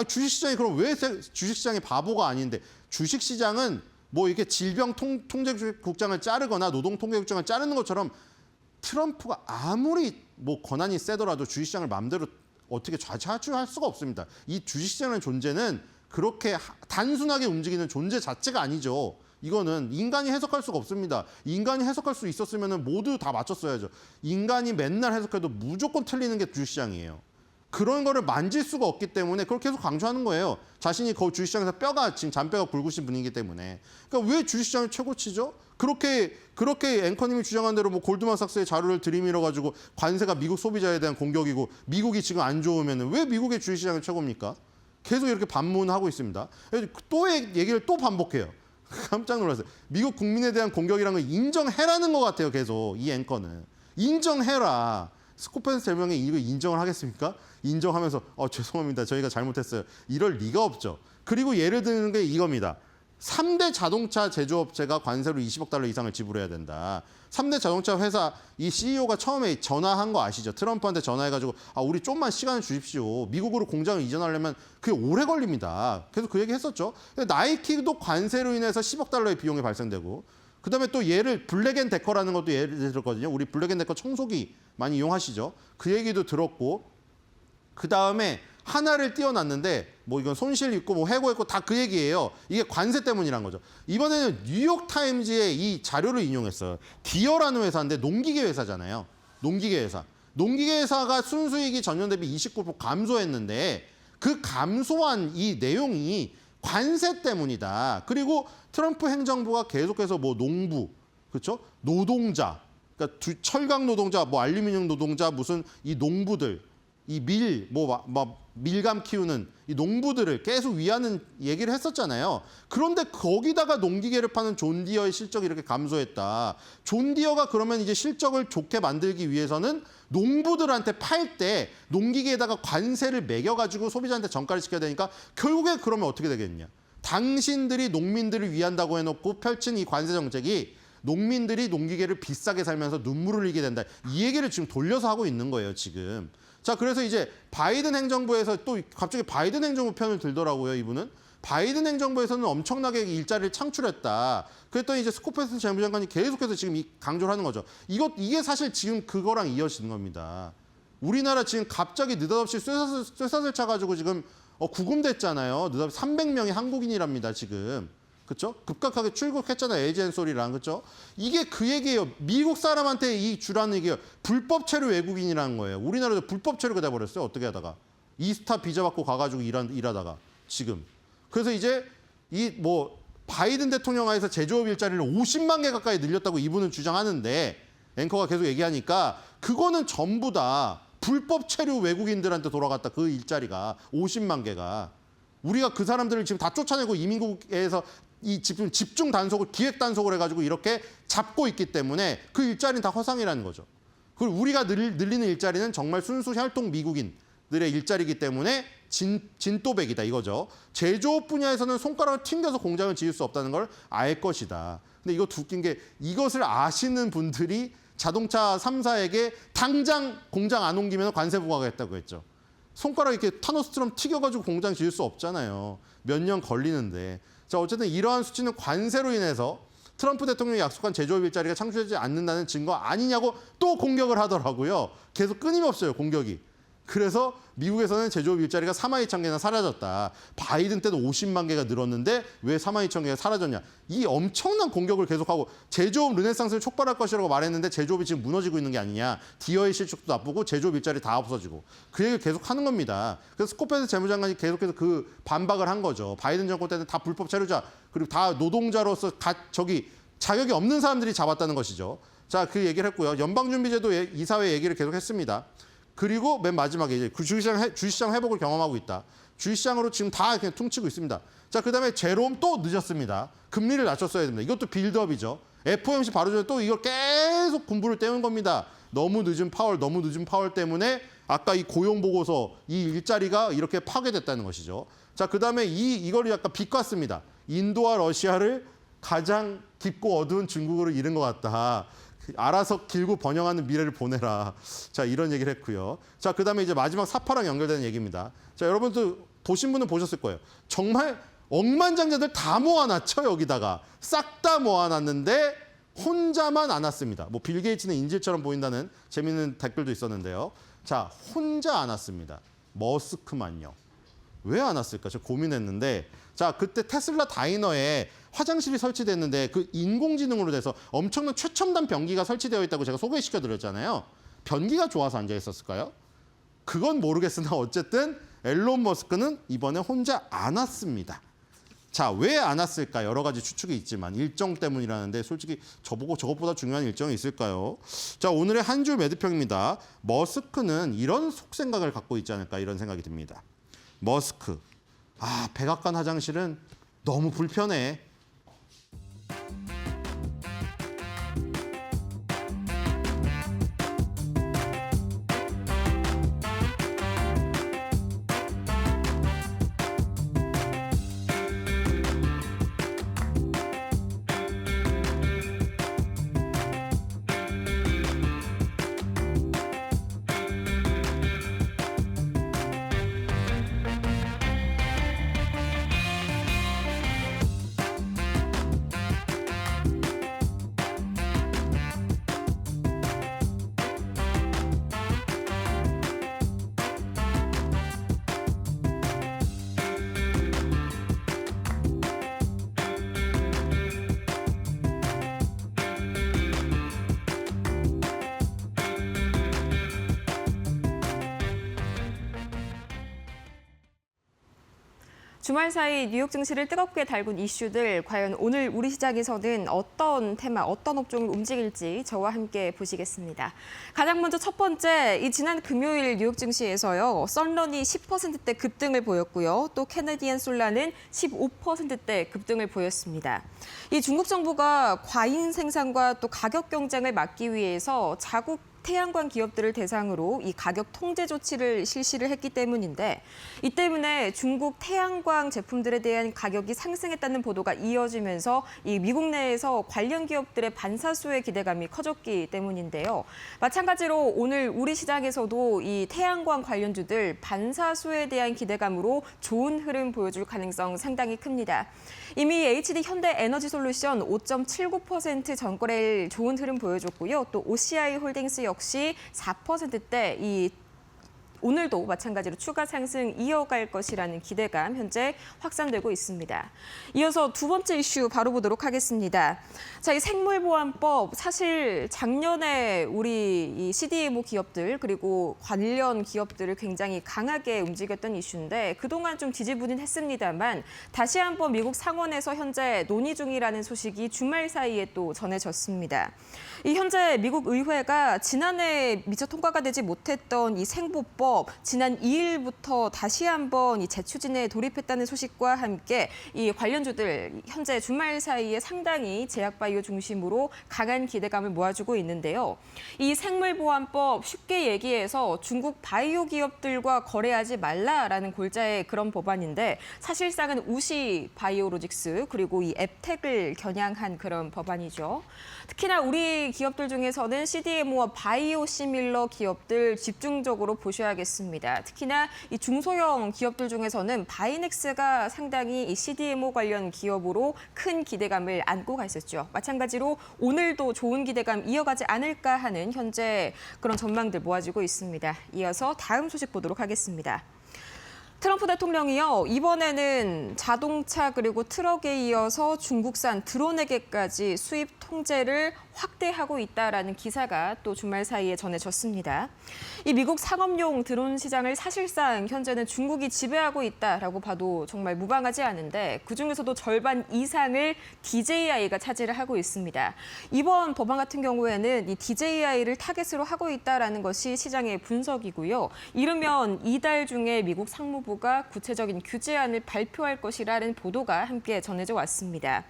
주식시장이 그럼 왜 주식시장이 바보가 아닌데 주식시장은 뭐 이렇게 질병통제국장을 자르거나 노동통제국장을 자르는 것처럼 트럼프가 아무리 뭐 권한이 세더라도 주식시장을 마음대로 어떻게 좌지우지할 수가 없습니다. 이 주식시장의 존재는 그렇게 단순하게 움직이는 존재 자체가 아니죠. 이거는 인간이 해석할 수가 없습니다. 인간이 해석할 수 있었으면 모두 다 맞췄어야죠. 인간이 맨날 해석해도 무조건 틀리는 게 주식시장이에요. 그런 거를 만질 수가 없기 때문에 그걸 계속 강조하는 거예요. 자신이 그 주식시장에서 지금 잔뼈가 굵으신 분이기 때문에. 그러니까 왜 주식시장이 최고치죠? 그렇게 앵커님이 주장한 대로 뭐 골드만삭스의 자료를 들이밀어가지고 관세가 미국 소비자에 대한 공격이고 미국이 지금 안 좋으면 왜 미국의 주식시장이 최고입니까? 계속 이렇게 반문하고 있습니다. 또 얘기를 또 반복해요. 깜짝 놀랐어요. 미국 국민에 대한 공격이라는 걸 인정해라는 것 같아요. 계속 이 앵커는. 인정해라. 스코펜스 재무장관이 이거 인정을 하겠습니까? 인정하면서 죄송합니다. 저희가 잘못했어요. 이럴 리가 없죠. 그리고 예를 드는 게 이겁니다. 3대 자동차 제조업체가 관세로 20억 달러 이상을 지불해야 된다. 3대 자동차 회사 이 CEO가 처음에 전화한 거 아시죠? 트럼프한테 전화해가지고 우리 좀만 시간을 주십시오. 미국으로 공장을 이전하려면 그게 오래 걸립니다. 그래서 그 얘기 했었죠. 근데 나이키도 관세로 인해서 10억 달러의 비용이 발생되고 그다음에 또 얘를 블랙앤데커라는 것도 예를 들었거든요. 우리 블랙앤데커 청소기 많이 이용하시죠? 그 얘기도 들었고 그다음에 하나를 띄워놨는데 뭐 이건 손실 있고 뭐 해고했고 다 그 얘기예요. 이게 관세 때문이란 거죠. 이번에는 뉴욕타임즈의 이 자료를 인용했어요. 디어라는 회사인데 농기계 회사잖아요. 농기계 회사. 농기계 회사가 순수익이 전년 대비 29% 감소했는데 그 감소한 이 내용이 관세 때문이다. 그리고 트럼프 행정부가 계속해서 뭐 농부, 그렇죠? 노동자, 그러니까 철강 노동자, 뭐 알루미늄 노동자, 무슨 이 농부들, 이 밀감 키우는 이 농부들을 계속 위하는 얘기를 했었잖아요. 그런데 거기다가 농기계를 파는 존 디어의 실적이 이렇게 감소했다. 존 디어가 그러면 이제 실적을 좋게 만들기 위해서는 농부들한테 팔 때 농기계에다가 관세를 매겨가지고 소비자한테 전가를 시켜야 되니까 결국에 그러면 어떻게 되겠냐. 당신들이 농민들을 위한다고 해놓고 펼친 이 관세 정책이 농민들이 농기계를 비싸게 살면서 눈물을 흘리게 된다. 이 얘기를 지금 돌려서 하고 있는 거예요, 지금. 자, 그래서 이제 바이든 행정부에서 또 갑자기 바이든 행정부 편을 들더라고요, 이분은. 바이든 행정부에서는 엄청나게 일자리를 창출했다. 그랬더니 이제 스콧 베센트 재무장관이 계속해서 지금 강조를 하는 거죠. 이게 사실 지금 그거랑 이어지는 겁니다. 우리나라 지금 갑자기 느닷없이 쇠사슬 차가지고 지금 구금됐잖아요. 느닷없이 300명이 한국인이랍니다, 지금. 그렇죠? 급격하게 출국했잖아요. 에이젠소리랑. 그렇죠? 이게 그 얘기예요. 미국 사람한테 이 주라는 얘기예요. 불법 체류 외국인이라는 거예요. 우리나라도 불법 체류가 돼버렸어요. 어떻게 하다가. 이스타 비자 받고 가가지고 일하다가 지금. 그래서 이제 이 뭐 바이든 대통령 하에서 제조업 일자리를 50만 개 가까이 늘렸다고 이분은 주장하는데 앵커가 계속 얘기하니까 그거는 전부 다 불법 체류 외국인들한테 돌아갔다. 그 일자리가 50만 개가. 우리가 그 사람들을 지금 다 쫓아내고 이민국에서 이 집중 단속을 기획 단속을 해가지고 이렇게 잡고 있기 때문에 그 일자리는 다 허상이라는 거죠. 그리고 우리가 늘리는 일자리는 정말 순수 혈통 미국인들의 일자리이기 때문에 진또백이다 이거죠. 제조업 분야에서는 손가락을 튕겨서 공장을 지을 수 없다는 걸 알 것이다. 근데 이거 웃긴 게 이것을 아시는 분들이 자동차 3사에게 당장 공장 안 옮기면 관세 부과하겠다고 했죠. 손가락 이렇게 타노스처럼 튀겨가지고 공장 지을 수 없잖아요. 몇 년 걸리는데. 자, 어쨌든 이러한 수치는 관세로 인해서 트럼프 대통령이 약속한 제조업 일자리가 창출되지 않는다는 증거 아니냐고 또 공격을 하더라고요. 계속 끊임없어요, 공격이. 그래서 미국에서는 제조업 일자리가 4만 2천 개나 사라졌다. 바이든 때도 50만 개가 늘었는데 왜 4만 2천 개가 사라졌냐. 이 엄청난 공격을 계속하고 제조업 르네상스를 촉발할 것이라고 말했는데 제조업이 지금 무너지고 있는 게 아니냐. 디어의 실적도 나쁘고 제조업 일자리 다 없어지고. 그 얘기를 계속 하는 겁니다. 그래서 스콧 베센트 재무장관이 계속해서 그 반박을 한 거죠. 바이든 정권 때는 다 불법 체류자 그리고 다 노동자로서 자격이 없는 사람들이 잡았다는 것이죠. 자, 그 얘기를 했고요. 연방준비제도 이사회 얘기를 계속했습니다. 그리고 맨 마지막에 이제 주식시장 회복을 경험하고 있다. 주식시장으로 지금 다 그냥 퉁치고 있습니다. 자, 그다음에 제롬 또 늦었습니다. 금리를 낮췄어야 됩니다. 이것도 빌드업이죠. FOMC 바로 전에 또 이걸 계속 군부를 떼운 겁니다. 너무 늦은 파월 때문에 아까 이 고용 보고서 이 일자리가 이렇게 파괴됐다는 것이죠. 자, 그다음에 이걸 약간 비꼬았습니다. 인도와 러시아를 가장 깊고 어두운 중국으로 잃은 것 같다. 알아서 길고 번영하는 미래를 보내라. 자, 이런 얘기를 했고요. 자, 그다음에 이제 마지막 사파랑 연결되는 얘기입니다. 자, 여러분들 보신 분은 보셨을 거예요. 정말 억만장자들 다 모아놨죠, 여기다가. 싹 다 모아놨는데 혼자만 안 왔습니다. 뭐 빌 게이츠는 인질처럼 보인다는 재미있는 댓글도 있었는데요. 자, 혼자 안 왔습니다. 머스크만요. 왜 안 왔을까? 저 고민했는데 자, 그때 테슬라 다이너에 화장실이 설치됐는데 그 인공지능으로 돼서 엄청난 최첨단 변기가 설치되어 있다고 제가 소개시켜 드렸잖아요. 변기가 좋아서 앉아 있었을까요? 그건 모르겠으나 어쨌든 앨런 머스크는 이번에 혼자 안 왔습니다. 자, 왜 안 왔을까? 여러 가지 추측이 있지만 일정 때문이라는데 솔직히 저보고 저것보다 중요한 일정이 있을까요? 자, 오늘의 한 줄 매드평입니다. 머스크는 이런 속생각을 갖고 있지 않을까 이런 생각이 듭니다. 머스크. 백악관 화장실은 너무 불편해. 주말 사이 뉴욕 증시를 뜨겁게 달군 이슈들, 과연 오늘 우리 시장에서는 어떤 테마, 어떤 업종을 움직일지 저와 함께 보시겠습니다. 가장 먼저 첫 번째, 이 지난 금요일 뉴욕 증시에서요, 썬런이 10%대 급등을 보였고요. 또 캐네디안 솔라는 15%대 급등을 보였습니다. 이 중국 정부가 과잉 생산과 또 가격 경쟁을 막기 위해서 자국 태양광 기업들을 대상으로 이 가격 통제 조치를 실시를 했기 때문인데, 이 때문에 중국 태양광 제품들에 대한 가격이 상승했다는 보도가 이어지면서 이 미국 내에서 관련 기업들의 반사수의 기대감이 커졌기 때문인데요. 마찬가지로 오늘 우리 시장에서도 이 태양광 관련주들 반사수에 대한 기대감으로 좋은 흐름 보여줄 가능성 상당히 큽니다. 이미 HD 현대에너지솔루션 5.79% 전거래일 좋은 흐름 보여줬고요. 또 OCI 홀딩스 역시 4%대 오늘도 마찬가지로 추가 상승 이어갈 것이라는 기대감 현재 확산되고 있습니다. 이어서 두 번째 이슈 바로 보도록 하겠습니다. 자, 이 생물보안법, 사실 작년에 우리 이 CDMO 기업들 그리고 관련 기업들을 굉장히 강하게 움직였던 이슈인데 그동안 좀 지지부진했습니다만 다시 한번 미국 상원에서 현재 논의 중이라는 소식이 주말 사이에 또 전해졌습니다. 이 현재 미국 의회가 지난해 미처 통과가 되지 못했던 이 생보법 지난 2일부터 다시 한번 이 재추진에 돌입했다는 소식과 함께 이 관련주들 현재 주말 사이에 상당히 제약바이오 중심으로 강한 기대감을 모아주고 있는데요. 이 생물보안법 쉽게 얘기해서 중국 바이오 기업들과 거래하지 말라라는 골자의 그런 법안인데 사실상은 우시 바이오로직스 그리고 이 앱텍을 겨냥한 그런 법안이죠. 특히나 우리 기업들 중에서는 CDMO와 바이오 시밀러 기업들 집중적으로 보셔야겠습니다. 특히나 이 중소형 기업들 중에서는 바이넥스가 상당히 이 CDMO 관련 기업으로 큰 기대감을 안고 가 있었죠. 마찬가지로 오늘도 좋은 기대감 이어가지 않을까 하는 현재 그런 전망들 모아지고 있습니다. 이어서 다음 소식 보도록 하겠습니다. 트럼프 대통령이요, 이번에는 자동차 그리고 트럭에 이어서 중국산 드론에게까지 수입 통제를 확대하고 있다라는 기사가 또 주말 사이에 전해졌습니다. 이 미국 상업용 드론 시장을 사실상 현재는 중국이 지배하고 있다라고 봐도 정말 무방하지 않은데 그중에서도 절반 이상을 DJI가 차지를 하고 있습니다. 이번 법안 같은 경우에는 이 DJI를 타겟으로 하고 있다라는 것이 시장의 분석이고요. 이르면 이달 중에 미국 상무부가 구체적인 규제안을 발표할 것이라는 보도가 함께 전해져 왔습니다.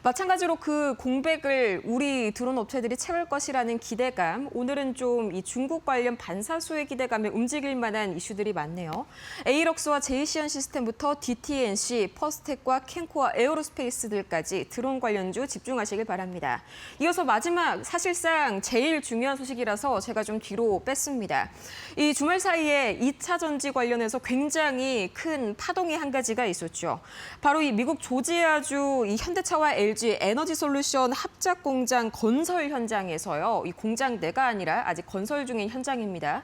마찬가지로 그 공백을 우리 드론 업체들이 채울 것이라는 기대감, 오늘은 좀 이 중국 관련 반사수의 기대감에 움직일 만한 이슈들이 많네요. 에이럭스와 제이시언 시스템부터 DTNC, 퍼스텍과 켄코와 에어로스페이스들까지 드론 관련주 집중하시길 바랍니다. 이어서 마지막, 사실상 제일 중요한 소식이라서 제가 좀 뒤로 뺐습니다. 이 주말 사이에 2차 전지 관련해서 굉장히 큰 파동이 한 가지가 있었죠. 바로 이 미국 조지아주 이 현대차와 LG 에너지솔루션 합작 공장 건설 현장에서요. 이 공장 내가 아니라 아직 건설 중인 현장입니다.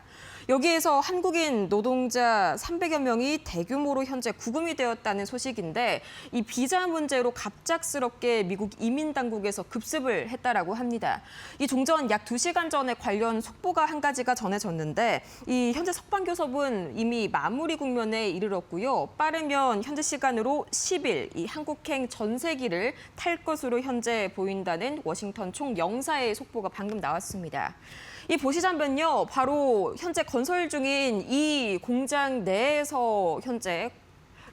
여기에서 한국인 노동자 300여 명이 대규모로 현재 구금이 되었다는 소식인데 이 비자 문제로 갑작스럽게 미국 이민 당국에서 급습을 했다라고 합니다. 이 종전 약 2시간 전에 관련 속보가 한 가지가 전해졌는데 이 현재 석방교섭은 이미 마무리 국면에 이르렀고요. 빠르면 현재 시간으로 10일 이 한국행 전세기를 탈 것으로 현재 보인다는 워싱턴 총영사의 속보가 방금 나왔습니다. 이 보시자면요, 바로 현재 건설 중인 이 공장 내에서 현재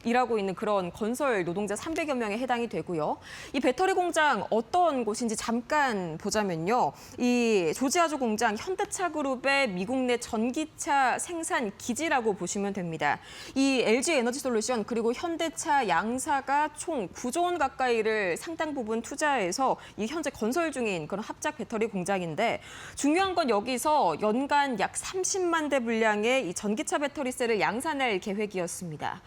일하고 있는 그런 건설 노동자 300여 명에 해당이 되고요. 이 배터리 공장 어떤 곳인지 잠깐 보자면요. 이 조지아주 공장 현대차 그룹의 미국 내 전기차 생산 기지라고 보시면 됩니다. 이 LG 에너지솔루션 그리고 현대차 양사가 총 9조 원 가까이를 상당 부분 투자해서 이 현재 건설 중인 그런 합작 배터리 공장인데 중요한 건 여기서 연간 약 30만 대 분량의 이 전기차 배터리셀을 양산할 계획이었습니다.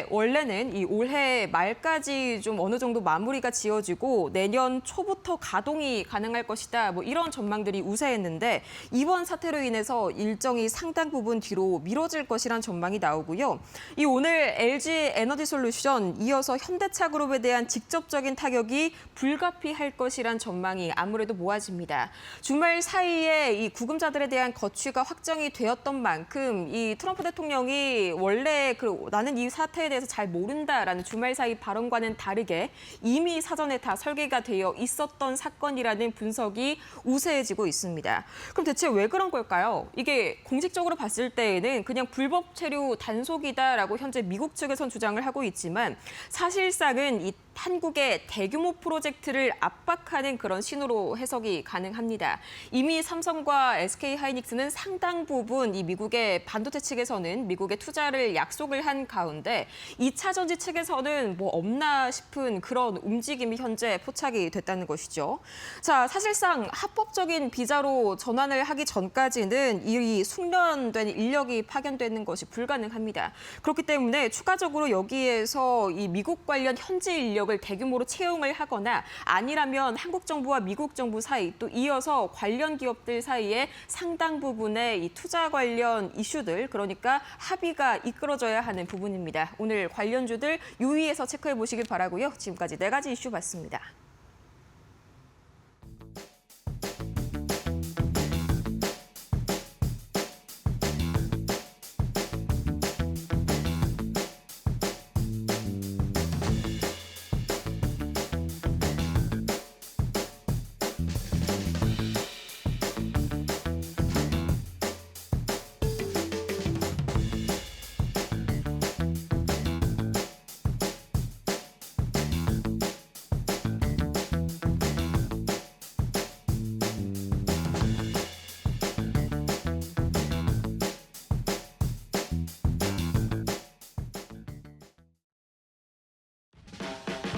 원래는 이 올해 말까지 좀 어느 정도 마무리가 지어지고 내년 초부터 가동이 가능할 것이다. 뭐 이런 전망들이 우세했는데 이번 사태로 인해서 일정이 상당 부분 뒤로 미뤄질 것이란 전망이 나오고요. 이 오늘 LG 에너지솔루션 이어서 현대차 그룹에 대한 직접적인 타격이 불가피할 것이란 전망이 아무래도 모아집니다. 주말 사이에 이 구금자들에 대한 거취가 확정이 되었던 만큼 이 트럼프 대통령이 원래 나는 이 사태에 대해서 잘 모른다라는 주말 사이 발언과는 다르게 이미 사전에 다 설계가 되어 있었던 사건이라는 분석이 우세해지고 있습니다. 그럼 대체 왜 그런 걸까요? 이게 공식적으로 봤을 때에는 그냥 불법 체류 단속이다라고 현재 미국 측에선 주장을 하고 있지만 사실상은 이 한국의 대규모 프로젝트를 압박하는 그런 신호로 해석이 가능합니다. 이미 삼성과 SK하이닉스는 상당 부분 이 미국의 반도체 측에서는 미국에 투자를 약속을 한 가운데 2차 전지 측에서는 뭐 없나 싶은 그런 움직임이 현재 포착이 됐다는 것이죠. 자, 사실상 합법적인 비자로 전환을 하기 전까지는 이 숙련된 인력이 파견되는 것이 불가능합니다. 그렇기 때문에 추가적으로 여기에서 이 미국 관련 현지 인력을 대규모로 채용을 하거나 아니라면 한국 정부와 미국 정부 사이 또 이어서 관련 기업들 사이에 상당 부분의 이 투자 관련 이슈들 그러니까 합의가 이끌어져야 하는 부분입니다. 오늘 관련주들 유의해서 체크해 보시길 바라고요. 지금까지 4가지 이슈 봤습니다.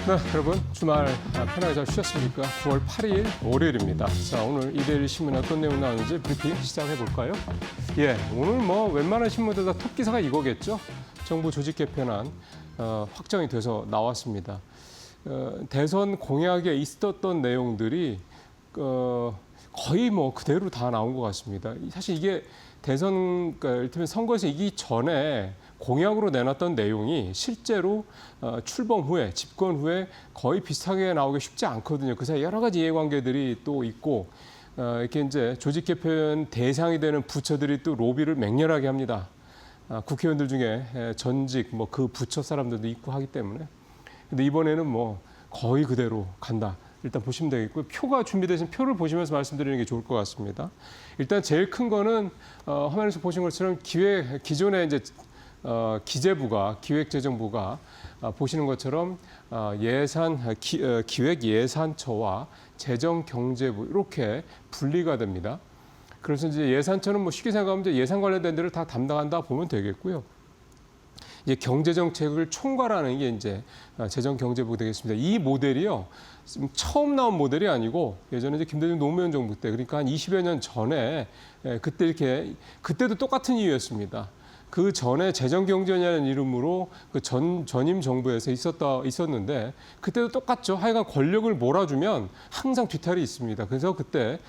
네, 여러분 주말 편하게 잘 쉬셨습니까? 9월 8일 월요일입니다. 자, 오늘 이데일리 신문에 어떤 내용 나오는지 브리핑 시작해 볼까요? 예, 오늘 뭐 웬만한 신문들 다 톱 기사가 이거겠죠? 정부 조직 개편안 확정이 돼서 나왔습니다. 대선 공약에 있었던 내용들이 거의 뭐 그대로 다 나온 것 같습니다. 사실 이게 대선, 그러니까 이를테면 선거에서 이기기 전에 공약으로 내놨던 내용이 실제로 출범 후에, 집권 후에 거의 비슷하게 나오기 쉽지 않거든요. 그 사이 여러 가지 이해관계들이 또 있고, 이렇게 이제 조직 개편 대상이 되는 부처들이 또 로비를 맹렬하게 합니다. 국회의원들 중에 전직 뭐 그 부처 사람들도 있고 하기 때문에. 근데 이번에는 뭐 거의 그대로 간다. 일단 보시면 되겠고요. 표가 준비되신 표를 보시면서 말씀드리는 게 좋을 것 같습니다. 일단 제일 큰 거는 화면에서 보신 것처럼 기존에 이제 기재부가 기획재정부가 보시는 것처럼 기획예산처와 재정경제부 이렇게 분리가 됩니다. 그래서 이제 예산처는 뭐 쉽게 생각하면 이제 예산 관련된 데를 다 담당한다 보면 되겠고요. 이제 경제정책을 총괄하는 게 이제 재정경제부가 되겠습니다. 이 모델이요. 처음 나온 모델이 아니고 예전에 이제 김대중 노무현 정부 때 그러니까 한 20여 년 전에 그때도 똑같은 이유였습니다. 그 전에 재정경제라는 이름으로 그 전임 정부에서 있었는데 그때도 똑같죠. 하여간 권력을 몰아주면 항상 뒤탈이 있습니다. 그래서 그때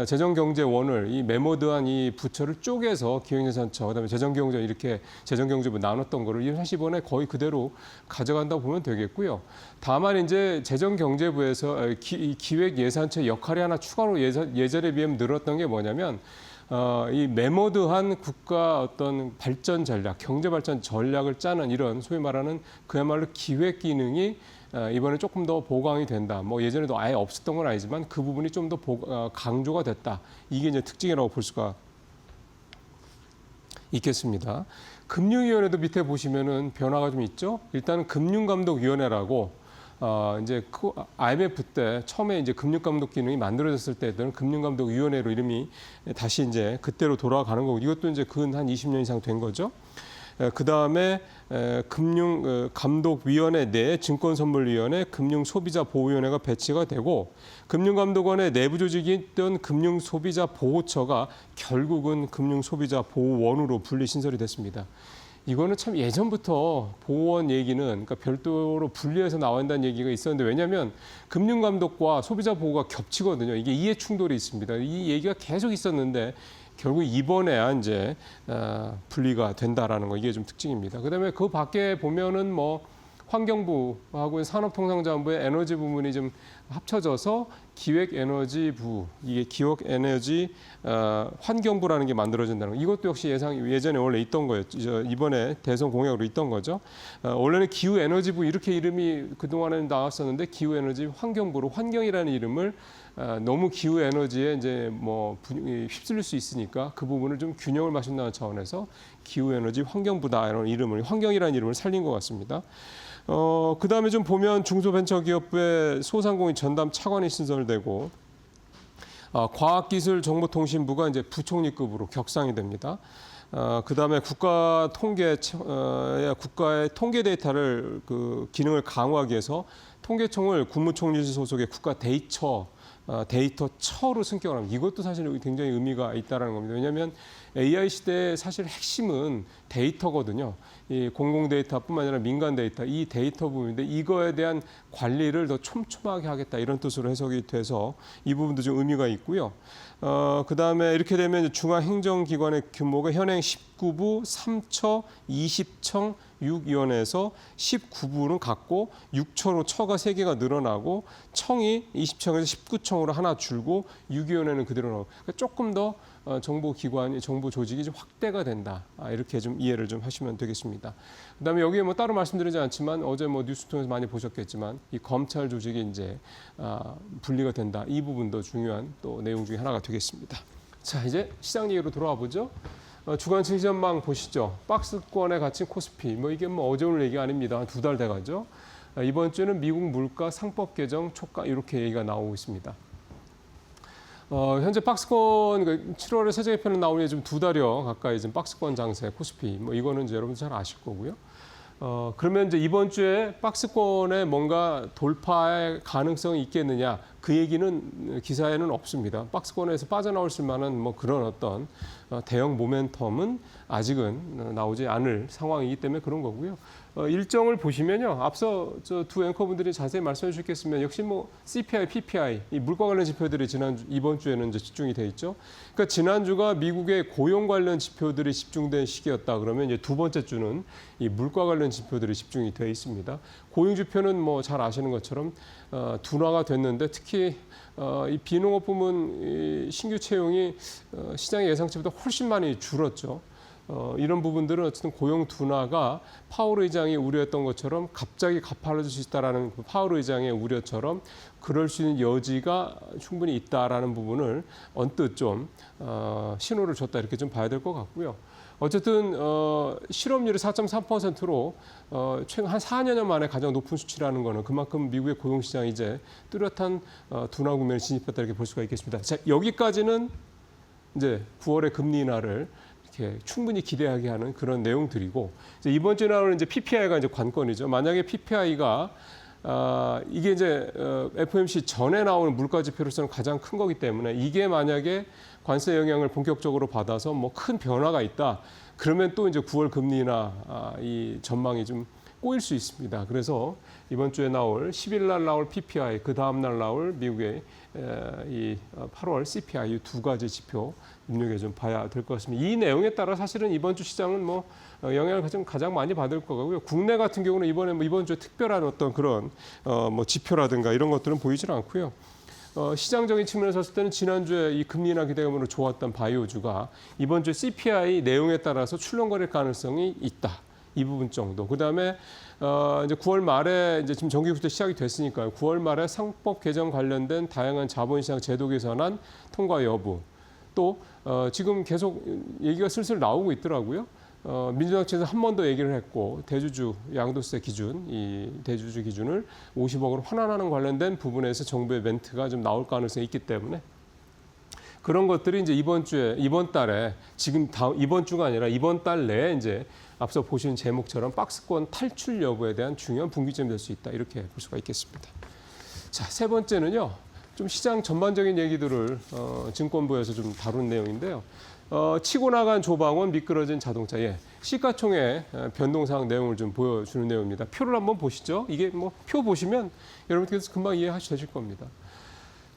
재정경제원을 이 메모드한 이 부처를 쪼개서 기획예산처, 그다음에 재정경제 이렇게 재정경제부 나눴던 거를 사실 이번에 거의 그대로 가져간다고 보면 되겠고요. 다만 이제 재정경제부에서 기획예산처 역할이 하나 추가로 예전에 비하면 늘었던 게 뭐냐면 이 메모드한 국가 어떤 발전 전략, 경제 발전 전략을 짜는 이런 소위 말하는 그야말로 기획 기능이 이번에 조금 더 보강이 된다. 뭐 예전에도 아예 없었던 건 아니지만 그 부분이 좀 더 강조가 됐다. 이게 이제 특징이라고 볼 수가 있겠습니다. 금융위원회도 밑에 보시면은 변화가 좀 있죠. 일단은 금융감독위원회라고 이제 IMF 때 처음에 이제 금융감독 기능이 만들어졌을 때는 금융감독위원회로 이름이 다시 이제 그때로 돌아가는 거고 이것도 이제 근 한 20년 이상 된 거죠. 그 다음에 금융감독위원회 내 증권선물위원회, 금융소비자보호위원회가 배치가 되고 금융감독원의 내부 조직이던 금융소비자보호처가 결국은 금융소비자보호원으로 분리 신설이 됐습니다. 이거는 참 예전부터 보호원 얘기는 그러니까 별도로 분리해서 나와야 한다는 얘기가 있었는데 왜냐하면 금융감독과 소비자 보호가 겹치거든요. 이게 이해 충돌이 있습니다. 이 얘기가 계속 있었는데 결국 이번에야 이제 분리가 된다라는 거 이게 좀 특징입니다. 그다음에 그 밖에 보면은 뭐 환경부하고 산업통상자원부의 에너지 부문이 좀 합쳐져서 기획에너지부, 이게 기획에너지 환경부라는 게 만들어진다는 거. 이것도 역시 예전에 원래 있던 거였죠. 이번에 대선 공약으로 있던 거죠. 원래는 기후에너지부 이렇게 이름이 그동안에는 나왔었는데 기후에너지 환경부로 환경이라는 이름을 너무 기후에너지에 이제 뭐 휩쓸릴 수 있으니까 그 부분을 좀 균형을 맞춘다는 차원에서 기후에너지 환경부다 이런 이름을 환경이라는 이름을 살린 것 같습니다. 그 다음에 좀 보면 중소벤처기업부의 소상공인 전담 차관이 신설되고 과학기술정보통신부가 이제 부총리급으로 격상이 됩니다. 그 다음에 국가의 통계 데이터를 그 기능을 강화하기 위해서 통계청을 국무총리실 소속의 데이터처로 승격을 합니다. 이것도 사실 굉장히 의미가 있다는 겁니다. 왜냐하면 AI 시대의 사실 핵심은 데이터거든요. 이 공공 데이터뿐만 아니라 민간 데이터, 이 데이터 부분인데 이거에 대한 관리를 더 촘촘하게 하겠다 이런 뜻으로 해석이 돼서 이 부분도 좀 의미가 있고요. 그 다음에 이렇게 되면 중앙행정기관의 규모가 현행 19부, 3처, 20청, 6위원회에서 19부는 갖고 6처로 처가 3개가 늘어나고 청이 20청에서 19청으로 하나 줄고 6위원회는 그대로 나오고 그러니까 조금 더 정보기관이 정보 조직이 좀 확대가 된다. 이렇게 좀 이해를 좀 하시면 되겠습니다. 그다음에 여기에 뭐 따로 말씀드리지 않지만 어제 뭐 뉴스 통해서 많이 보셨겠지만 이 검찰 조직이 이제 분리가 된다. 이 부분도 중요한 또 내용 중에 하나가 되겠습니다. 자, 이제 시장 얘기로 돌아와 보죠. 주간 증시전망 보시죠. 박스권에 갇힌 코스피. 뭐 이게 뭐 어제 오늘 얘기 아닙니다. 한 2달 돼가죠. 이번 주는 미국 물가 상법 개정 초과 이렇게 얘기가 나오고 있습니다. 현재 박스권 7월에 세제개편은 나오니 좀 2달여 가까이 지금 박스권 장세 코스피. 뭐 이거는 이제 여러분 잘 아실 거고요. 그러면 이제 이번 주에 박스권에 뭔가 돌파의 가능성이 있겠느냐? 그 얘기는 기사에는 없습니다. 박스권에서 빠져나올 만한 뭐 그런 어떤 대형 모멘텀은 아직은 나오지 않을 상황이기 때문에 그런 거고요. 일정을 보시면요. 앞서 저 두 앵커분들이 자세히 말씀해 주셨겠으면 역시 뭐 CPI, PPI, 이 물가 관련 지표들이 이번 주에는 이제 집중이 돼 있죠. 그러니까 지난주가 미국의 고용 관련 지표들이 집중된 시기였다. 그러면 이제 두 번째 주는 이 물가 관련 지표들이 집중이 돼 있습니다. 고용 지표는 뭐 잘 아시는 것처럼 둔화가 됐는데 특히 이 비농업 부문 신규 채용이 시장의 예상치보다 훨씬 많이 줄었죠. 이런 부분들은 어쨌든 고용 둔화가 파월 의장이 우려했던 것처럼 갑자기 가팔라질 수 있다라는 파월 의장의 우려처럼 그럴 수 있는 여지가 충분히 있다라는 부분을 언뜻 좀 신호를 줬다 이렇게 좀 봐야 될 것 같고요. 어쨌든 실업률이 4.3%로 최근 한 4년 만에 가장 높은 수치라는 거는 그만큼 미국의 고용시장이 이제 뚜렷한 둔화 국면에 진입했다 이렇게 볼 수가 있겠습니다. 자, 여기까지는 이제 9월의 금리 인하를 이렇게 충분히 기대하게 하는 그런 내용들이고 이제 이번 주에 나오는 이제 PPI가 이제 관건이죠. 만약에 PPI가 이게 이제 FOMC 전에 나오는 물가 지표로서는 가장 큰 거기 때문에 이게 만약에 관세 영향을 본격적으로 받아서 뭐 큰 변화가 있다. 그러면 또 이제 9월 금리 인하 이 전망이 좀 꼬일 수 있습니다. 그래서 이번 주에 나올 10일 날 나올 PPI, 그 다음 날 나올 미국의 이 8월 CPI 이 두 가지 지표 눈여겨 좀 봐야 될 것 같습니다. 이 내용에 따라 사실은 이번 주 시장은 뭐 영향을 가장 많이 받을 거고요. 국내 같은 경우는 이번 주에 특별한 어떤 그런 뭐 지표라든가 이런 것들은 보이질 않고요. 시장적인 측면에서 봤을 때는 지난주에 이 금리 인하 기대감으로 좋았던 바이오주가 이번 주 CPI 내용에 따라서 출렁거릴 가능성이 있다. 이 부분 정도. 그다음에 이제 9월 말에 이제 지금 정기부터 시작이 됐으니까요. 9월 말에 상법 개정 관련된 다양한 자본시장 제도 개선안 통과 여부. 또 지금 계속 얘기가 슬슬 나오고 있더라고요. 민주당 측에서 한 번 더 얘기를 했고 대주주 양도세 기준, 이 대주주 기준을 50억으로 환원하는 관련된 부분에서 정부의 멘트가 좀 나올 가능성이 있기 때문에 그런 것들이 이제 이번 달에 이번 주가 아니라 이번 달 내에 이제 앞서 보신 제목처럼 박스권 탈출 여부에 대한 중요한 분기점이 될 수 있다 이렇게 볼 수가 있겠습니다. 자, 세 번째는요. 좀 시장 전반적인 얘기들을 증권부에서 좀 다룬 내용인데요. 치고 나간 조방원 미끄러진 자동차. 시가총액 변동사항 내용을 좀 보여주는 내용입니다. 표를 한번 보시죠. 이게 뭐 표 보시면 여러분께서 금방 이해하실 겁니다.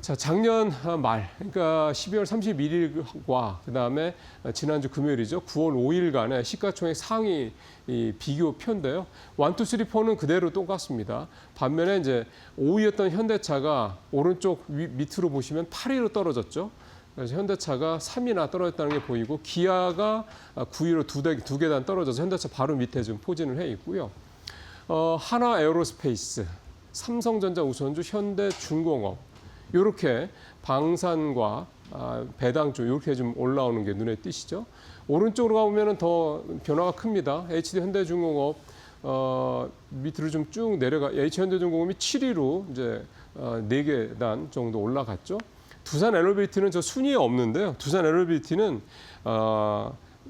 자, 작년 말, 그러니까 12월 31일과 그다음에 지난주 금요일이죠. 9월 5일간의 시가총액 상위 이 비교표인데요. 1, 2, 3, 4는 그대로 똑같습니다. 반면에 이제 5위였던 현대차가 오른쪽 밑으로 보시면 8위로 떨어졌죠. 그래서 현대차가 3위나 떨어졌다는 게 보이고 기아가 9위로 두 계단 떨어져서 현대차 바로 밑에 좀 포진을 해 있고요. 하나 에어로스페이스, 삼성전자 우선주, 현대중공업 이렇게 방산과 배당 쪽 이렇게 좀 올라오는 게 눈에 띄시죠. 오른쪽으로 가보면 더 변화가 큽니다. HD 현대중공업 밑으로 좀 쭉 내려가. HD 현대중공업이 7위로 이제 4계단 정도 올라갔죠. 두산 에너빌리티는 저 순위에 없는데요. 두산 에너빌리티는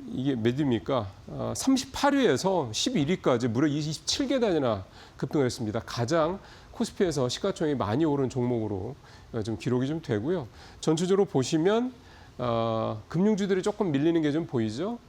이게 몇 위입니까? 38위에서 11위까지 무려 27계단이나 급등을 했습니다. 가장 코스피에서 시가총액이 많이 오른 종목으로 좀 기록이 좀 되고요. 전체적으로 보시면 금융주들이 조금 밀리는 게 좀 보이죠.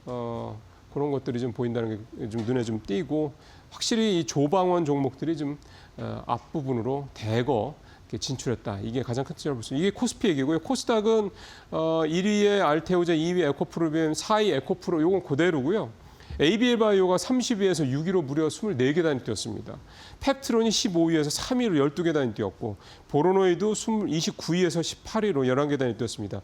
그런 것들이 좀 보인다는 게 좀 눈에 좀 띄고 확실히 이 조방원 종목들이 좀 앞부분으로 대거 이렇게 진출했다. 이게 가장 큰 차이를 볼 수 있습니다. 이게 코스피 얘기고요. 코스닥은 1위에 알테오제, 2위 에코프로비엠, 4위 에코프로 이건 그대로고요. ABL바이오가 30위에서 6위로 무려 24계단이 뛰었습니다. 펩트론이 15위에서 3위로 12계단이 뛰었고 보로노이도 29위에서 18위로 11계단이 뛰었습니다.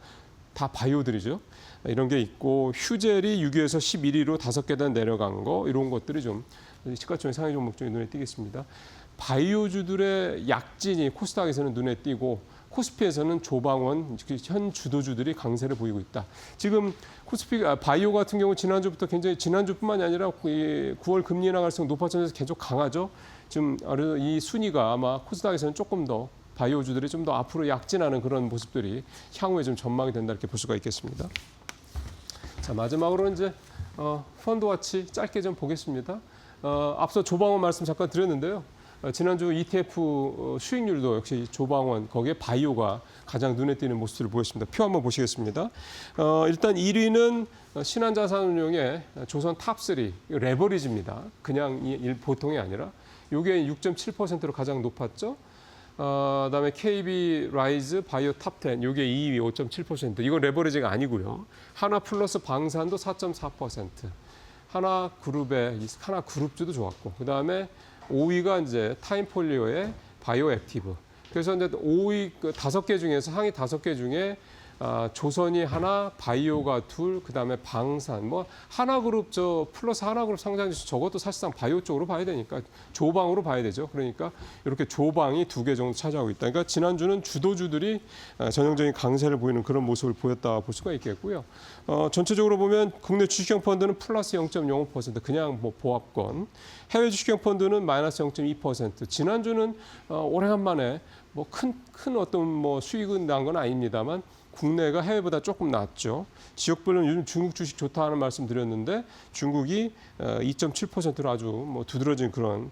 다 바이오들이죠. 이런 게 있고 휴젤이 6위에서 11위로 5계단 내려간 거 이런 것들이 좀 시가총액 상위 종목 중에 눈에 띄겠습니다. 바이오주들의 약진이 코스닥에서는 눈에 띄고 코스피에서는 조방원 현 주도주들이 강세를 보이고 있다. 지금 코스피 바이오 같은 경우 지난주부터 굉장히 지난주뿐만이 아니라 9월 금리 인하 가능성 높아지면서 계속 강하죠. 지금 이 순위가 아마 코스닥에서는 조금 더 바이오주들이 좀 더 앞으로 약진하는 그런 모습들이 향후에 좀 전망이 된다 이렇게 볼 수가 있겠습니다. 자, 마지막으로 이제 펀드와치 짧게 좀 보겠습니다. 앞서 조방원 말씀 잠깐 드렸는데요. 지난주 ETF 수익률도 역시 조방원 거기에 바이오가 가장 눈에 띄는 모습을 보였습니다. 표 한번 보시겠습니다. 일단 1위는 신한자산운용의 조선 탑3 레버리지입니다. 그냥 보통이 아니라 이게 6.7%로 가장 높았죠. 그다음에 KB 라이즈 바이오 탑10 이게 2위 5.7%. 이건 레버리지가 아니고요. 하나 플러스 방산도 4.4%. 하나 그룹주도 좋았고 그다음에 5위가 이제 타임폴리오의 바이오 액티브. 그래서 이제 5위 5개 중에서 상위 5개 중에 조선이 하나, 바이오가 둘, 그다음에 방산, 뭐 하나그룹 플러스 하나그룹 상장지수 저것도 사실상 바이오 쪽으로 봐야 되니까 조방으로 봐야 되죠. 그러니까 이렇게 조방이 2개 정도 차지하고 있다. 그러니까 지난주는 주도주들이 전형적인 강세를 보이는 그런 모습을 보였다 볼 수가 있겠고요. 전체적으로 보면 국내 주식형 펀드는 플러스 0.05% 그냥 뭐 보합권, 해외 주식형 펀드는 마이너스 0.2%. 지난주는 오래간만에 뭐 큰 어떤 뭐 수익은 난 건 아닙니다만. 국내가 해외보다 조금 낮죠. 지역별로는 요즘 중국 주식 좋다 하는 말씀 드렸는데 중국이 2.7%로 아주 뭐 두드러진 그런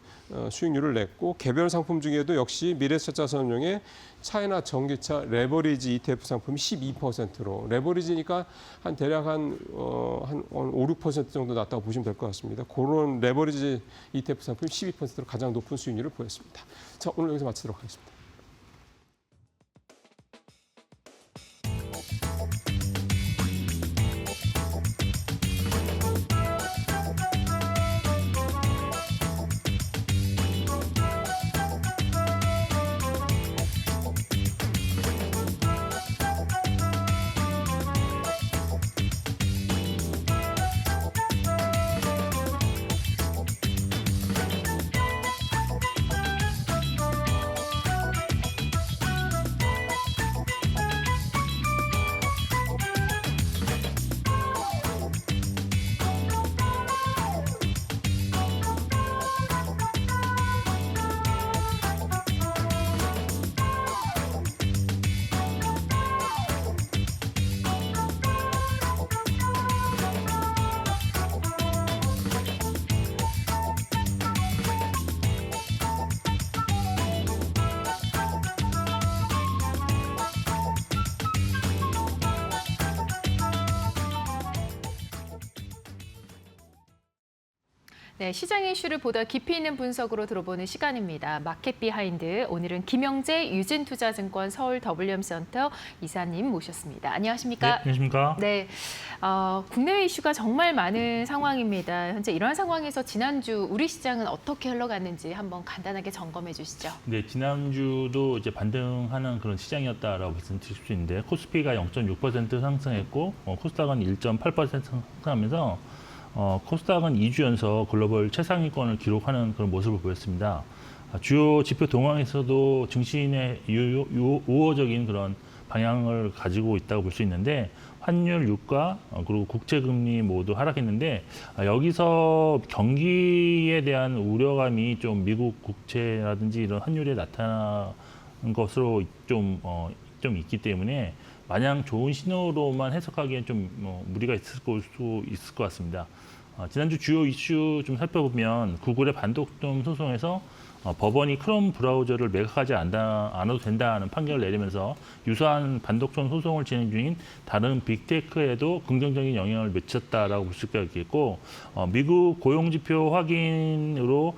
수익률을 냈고 개별 상품 중에도 역시 미래에셋자산운용의 차이나 전기차 레버리지 ETF 상품이 12%로 레버리지니까 한 대략 한 5, 6% 정도 낮다고 보시면 될 것 같습니다. 그런 레버리지 ETF 상품이 12%로 가장 높은 수익률을 보였습니다. 자, 오늘 여기서 마치도록 하겠습니다. 네, 시장 이슈를 보다 깊이 있는 분석으로 들어보는 시간입니다. 마켓 비하인드. 오늘은 김영재 유진투자증권 서울 WM센터 이사님 모셨습니다. 안녕하십니까? 네, 안녕하십니까? 네, 국내외 이슈가 정말 많은 상황입니다. 현재 이러한 상황에서 지난주 우리 시장은 어떻게 흘러갔는지 한번 간단하게 점검해 주시죠. 네, 지난주도 이제 반등하는 그런 시장이었다라고 말씀드릴 수 있는데 코스피가 0.6% 상승했고 코스닥은 1.8% 상승하면서 코스닥은 2주 연속 글로벌 최상위권을 기록하는 그런 모습을 보였습니다. 주요 지표 동향에서도 증시의 우호적인 그런 방향을 가지고 있다고 볼 수 있는데 환율, 유가, 그리고 국채금리 모두 하락했는데 여기서 경기에 대한 우려감이 좀 미국 국채라든지 이런 환율에 나타난 것으로 좀 있기 때문에 마냥 좋은 신호로만 해석하기엔 좀 무리가 있을 수 있을 것 같습니다. 지난주 주요 이슈 좀 살펴보면 구글의 반독점 소송에서 법원이 크롬 브라우저를 매각하지 않아도 된다는 판결을 내리면서 유사한 반독점 소송을 진행 중인 다른 빅테크에도 긍정적인 영향을 미쳤다라고 볼 수가 있겠고 미국 고용지표 확인으로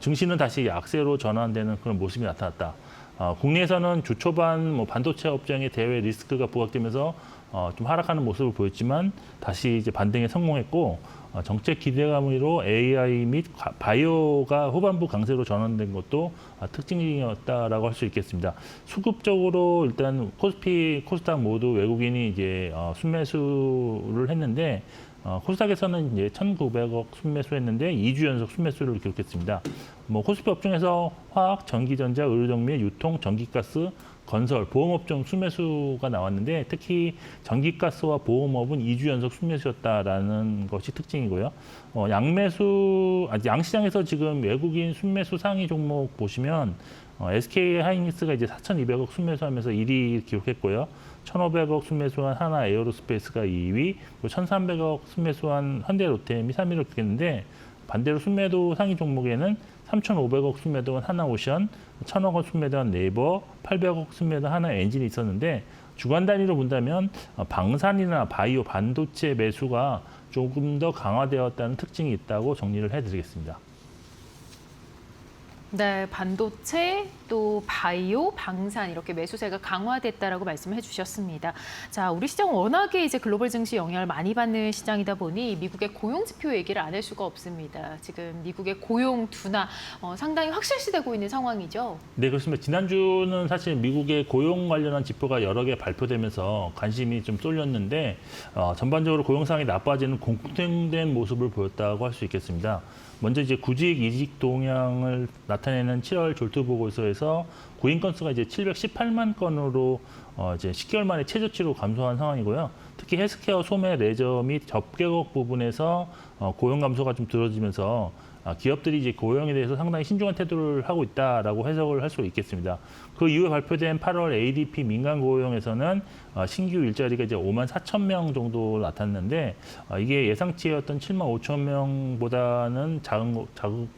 증시는 다시 약세로 전환되는 그런 모습이 나타났다. 국내에서는 주 초반 반도체 업종의 대외 리스크가 부각되면서 좀 하락하는 모습을 보였지만 다시 이제 반등에 성공했고 정책 기대감으로 AI 및 바이오가 후반부 강세로 전환된 것도 특징이었다라고 할 수 있겠습니다. 수급적으로 일단 코스피, 코스닥 모두 외국인이 이제 순매수를 했는데 코스닥에서는 이제 1,900억 순매수했는데 2주 연속 순매수를 기록했습니다. 코스피 업종에서 화학, 전기전자, 의료정밀, 유통, 전기가스, 건설, 보험업종 순매수가 나왔는데 특히 전기가스와 보험업은 2주 연속 순매수였다라는 것이 특징이고요. 양시장에서 지금 외국인 순매수 상위 종목 보시면 SK 하이닉스가 이제 4,200억 순매수하면서 1위 기록했고요. 1,500억 순매수한 하나 에어로스페이스가 2위, 그리고 1,300억 순매수한 현대로템이 3위를 기록했는데 반대로 순매도 상위 종목에는 3,500억 순매도한 하나오션, 1,000억 원 순매도한 네이버, 800억 순매도한 하나엔진이 있었는데 주간 단위로 본다면 방산이나 바이오, 반도체 매수가 조금 더 강화되었다는 특징이 있다고 정리를 해드리겠습니다. 네, 반도체, 또 바이오, 방산 이렇게 매수세가 강화됐다라고 말씀해 주셨습니다. 자, 우리 시장은 워낙에 이제 글로벌 증시 영향을 많이 받는 시장이다 보니 미국의 고용 지표 얘기를 안 할 수가 없습니다. 지금 미국의 고용 둔화 상당히 확실시되고 있는 상황이죠. 네, 그렇습니다. 지난주는 사실 미국의 고용 관련한 지표가 여러 개 발표되면서 관심이 좀 쏠렸는데 전반적으로 고용 상황이 나빠지는 공통된 모습을 보였다고 할 수 있겠습니다. 먼저 이제 구직 이직 동향을 나타내는 7월 졸투 보고서에서 구인 건수가 이제 718만 건으로 이제 10개월 만에 최저치로 감소한 상황이고요. 특히 헬스케어, 소매, 레저 및 접객업 부분에서 고용 감소가 좀 들어지면서 기업들이 이제 고용에 대해서 상당히 신중한 태도를 하고 있다라고 해석을 할 수 있겠습니다. 그 이후에 발표된 8월 ADP 민간 고용에서는 신규 일자리가 이제 5만 4천 명 정도 나타났는데 이게 예상치였던 7만 5천 명보다는 작은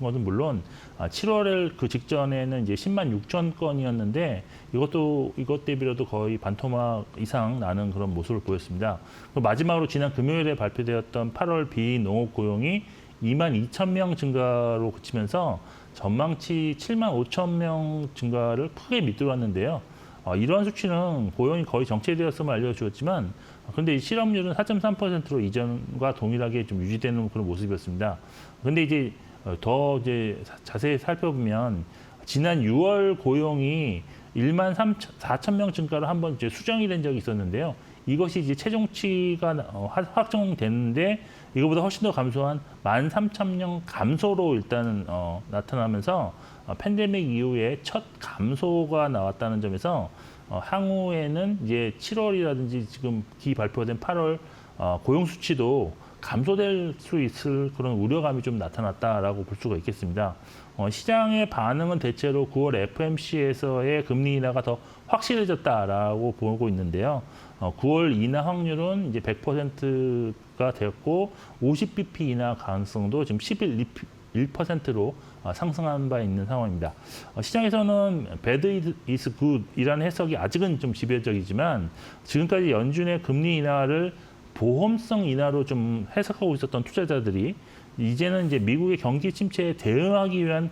것은 물론 7월을 그 직전에는 이제 10만 6천 건이었는데 이것 대비로도 거의 반토막 이상 나는 그런 모습을 보였습니다. 마지막으로 지난 금요일에 발표되었던 8월 비농업 고용이 2만 2천 명 증가로 그치면서 전망치 7만 5천 명 증가를 크게 밑돌았는데요. 이러한 수치는 고용이 거의 정체되었음을 알려주었지만 그런데 실업률은 4.3%로 이전과 동일하게 좀 유지되는 그런 모습이었습니다. 그런데 이제 더 이제 자세히 살펴보면 지난 6월 고용이 1만 4천 명 증가로 한번 이제 수정이 된 적이 있었는데요. 이것이 이제 최종치가 확정됐는데 이거보다 훨씬 더 감소한 13,000명 감소로 일단 나타나면서 팬데믹 이후에 첫 감소가 나왔다는 점에서 향후에는 이제 7월이라든지 지금 발표된 8월 고용 수치도 감소될 수 있을 그런 우려감이 좀 나타났다라고 볼 수가 있겠습니다. 시장의 반응은 대체로 9월 FMC에서의 금리 인하가 더 확실해졌다라고 보고 있는데요. 9월 인하 확률은 이제 100%가 되었고 50bp 인하 가능성도 지금 11%로 상승한 바 있는 상황입니다. 시장에서는 bad is good이라는 해석이 아직은 좀 지배적이지만 지금까지 연준의 금리 인하를 보험성 인하로 좀 해석하고 있었던 투자자들이 이제는 이제 미국의 경기 침체에 대응하기 위한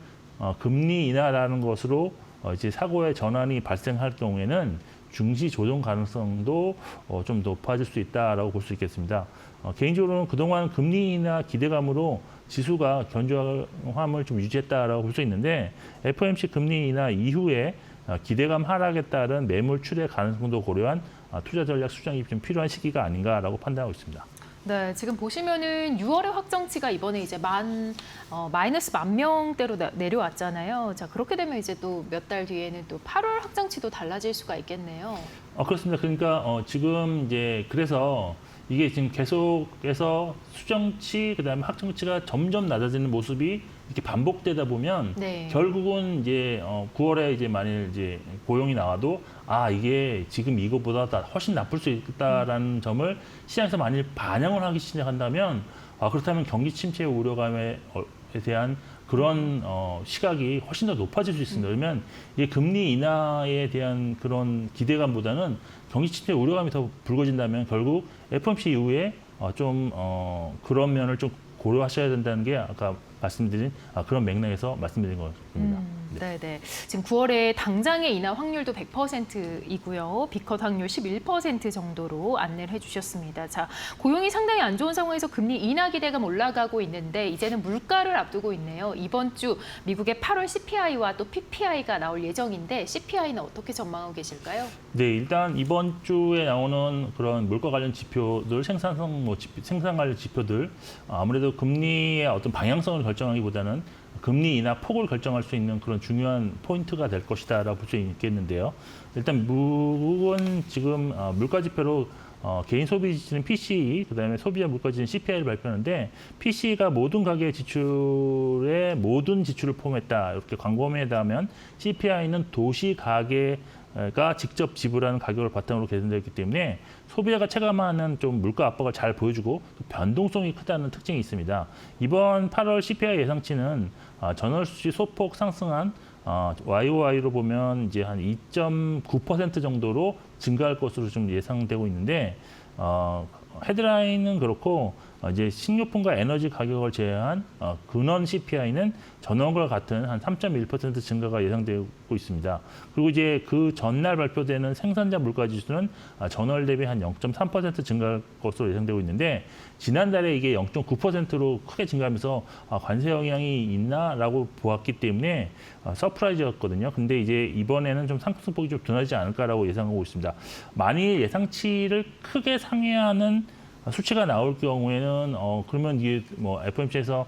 금리 인하라는 것으로 이제 사고의 전환이 발생할 경우에는 증시 조정 가능성도 좀 높아질 수 있다라고 볼 수 있겠습니다. 개인적으로는 그동안 금리 인하 기대감으로 지수가 견조함을 좀 유지했다라고 볼 수 있는데 FOMC 금리 인하 이후에 기대감 하락에 따른 매물 출회 가능성도 고려한 투자 전략 수정이 좀 필요한 시기가 아닌가라고 판단하고 있습니다. 네, 지금 보시면은 6월의 확정치가 이번에 이제 마이너스 10,000명대로 내려왔잖아요. 자, 그렇게 되면 이제 또 몇 달 뒤에는 또 8월 확정치도 달라질 수가 있겠네요. 그렇습니다. 그러니까 지금 이제 그래서 이게 지금 계속해서 수정치 그다음에 확정치가 점점 낮아지는 모습이 이렇게 반복되다 보면 네. 결국은 이제 9월에 이제 만일 이제 고용이 나와도 이게 지금 이거보다 훨씬 나쁠 수 있다라는 점을 시장에서 만일 반영을 하기 시작한다면 그렇다면 경기 침체 우려감에 대한 그런 시각이 훨씬 더 높아질 수 있습니다. 그러면 이게 금리 인하에 대한 그런 기대감보다는 경기 침체 우려감이 더 불거진다면 결국 FOMC 이후에 좀 그런 면을 좀 고려하셔야 된다는 게 아까 말씀드린 그런 맥락에서 말씀드린 겁니다. 네네. 지금 9월에 당장의 인하 확률도 100%이고요. 비컷 확률 11% 정도로 안내를 해주셨습니다. 자, 고용이 상당히 안 좋은 상황에서 금리 인하 기대감 올라가고 있는데 이제는 물가를 앞두고 있네요. 이번 주 미국의 8월 CPI와 또 PPI가 나올 예정인데 CPI는 어떻게 전망하고 계실까요? 네, 일단 이번 주에 나오는 그런 물가 관련 지표들, 생산 관련 지표들 아무래도 금리의 어떤 방향성을 결정하기보다는 금리 인하 폭을 결정할 수 있는 그런 중요한 포인트가 될 것이다라고 볼 수 있겠는데요. 일단 미국은 지금 물가 지표로 개인 소비 지수는 PCE, 그다음에 소비자 물가 지수는 CPI를 발표하는데 PCE가 모든 가계 지출의 모든 지출을 포함했다. 이렇게 광범위하게 하면 CPI는 도시 가계가 직접 지불하는 가격을 바탕으로 계산되어 있기 때문에 소비자가 체감하는 좀 물가 압박을 잘 보여주고 또 변동성이 크다는 특징이 있습니다. 이번 8월 CPI 예상치는 전월 수치 소폭 상승한 YOY로 보면 이제 한 2.9% 정도로 증가할 것으로 좀 예상되고 있는데 헤드라인은 그렇고 이제 식료품과 에너지 가격을 제외한 근원 CPI는 전월과 같은 한 3.1% 증가가 예상되고 있습니다. 그리고 이제 그 전날 발표되는 생산자 물가 지수는 전월 대비 한 0.3% 증가할 것으로 예상되고 있는데 지난달에 이게 0.9%로 크게 증가하면서 관세 영향이 있나라고 보았기 때문에 서프라이즈였거든요. 근데 이제 이번에는 좀 상승폭이 좀 둔하지 않을까라고 예상하고 있습니다. 만일 예상치를 크게 상회하는 수치가 나올 경우에는 그러면 이게 뭐 FOMC에서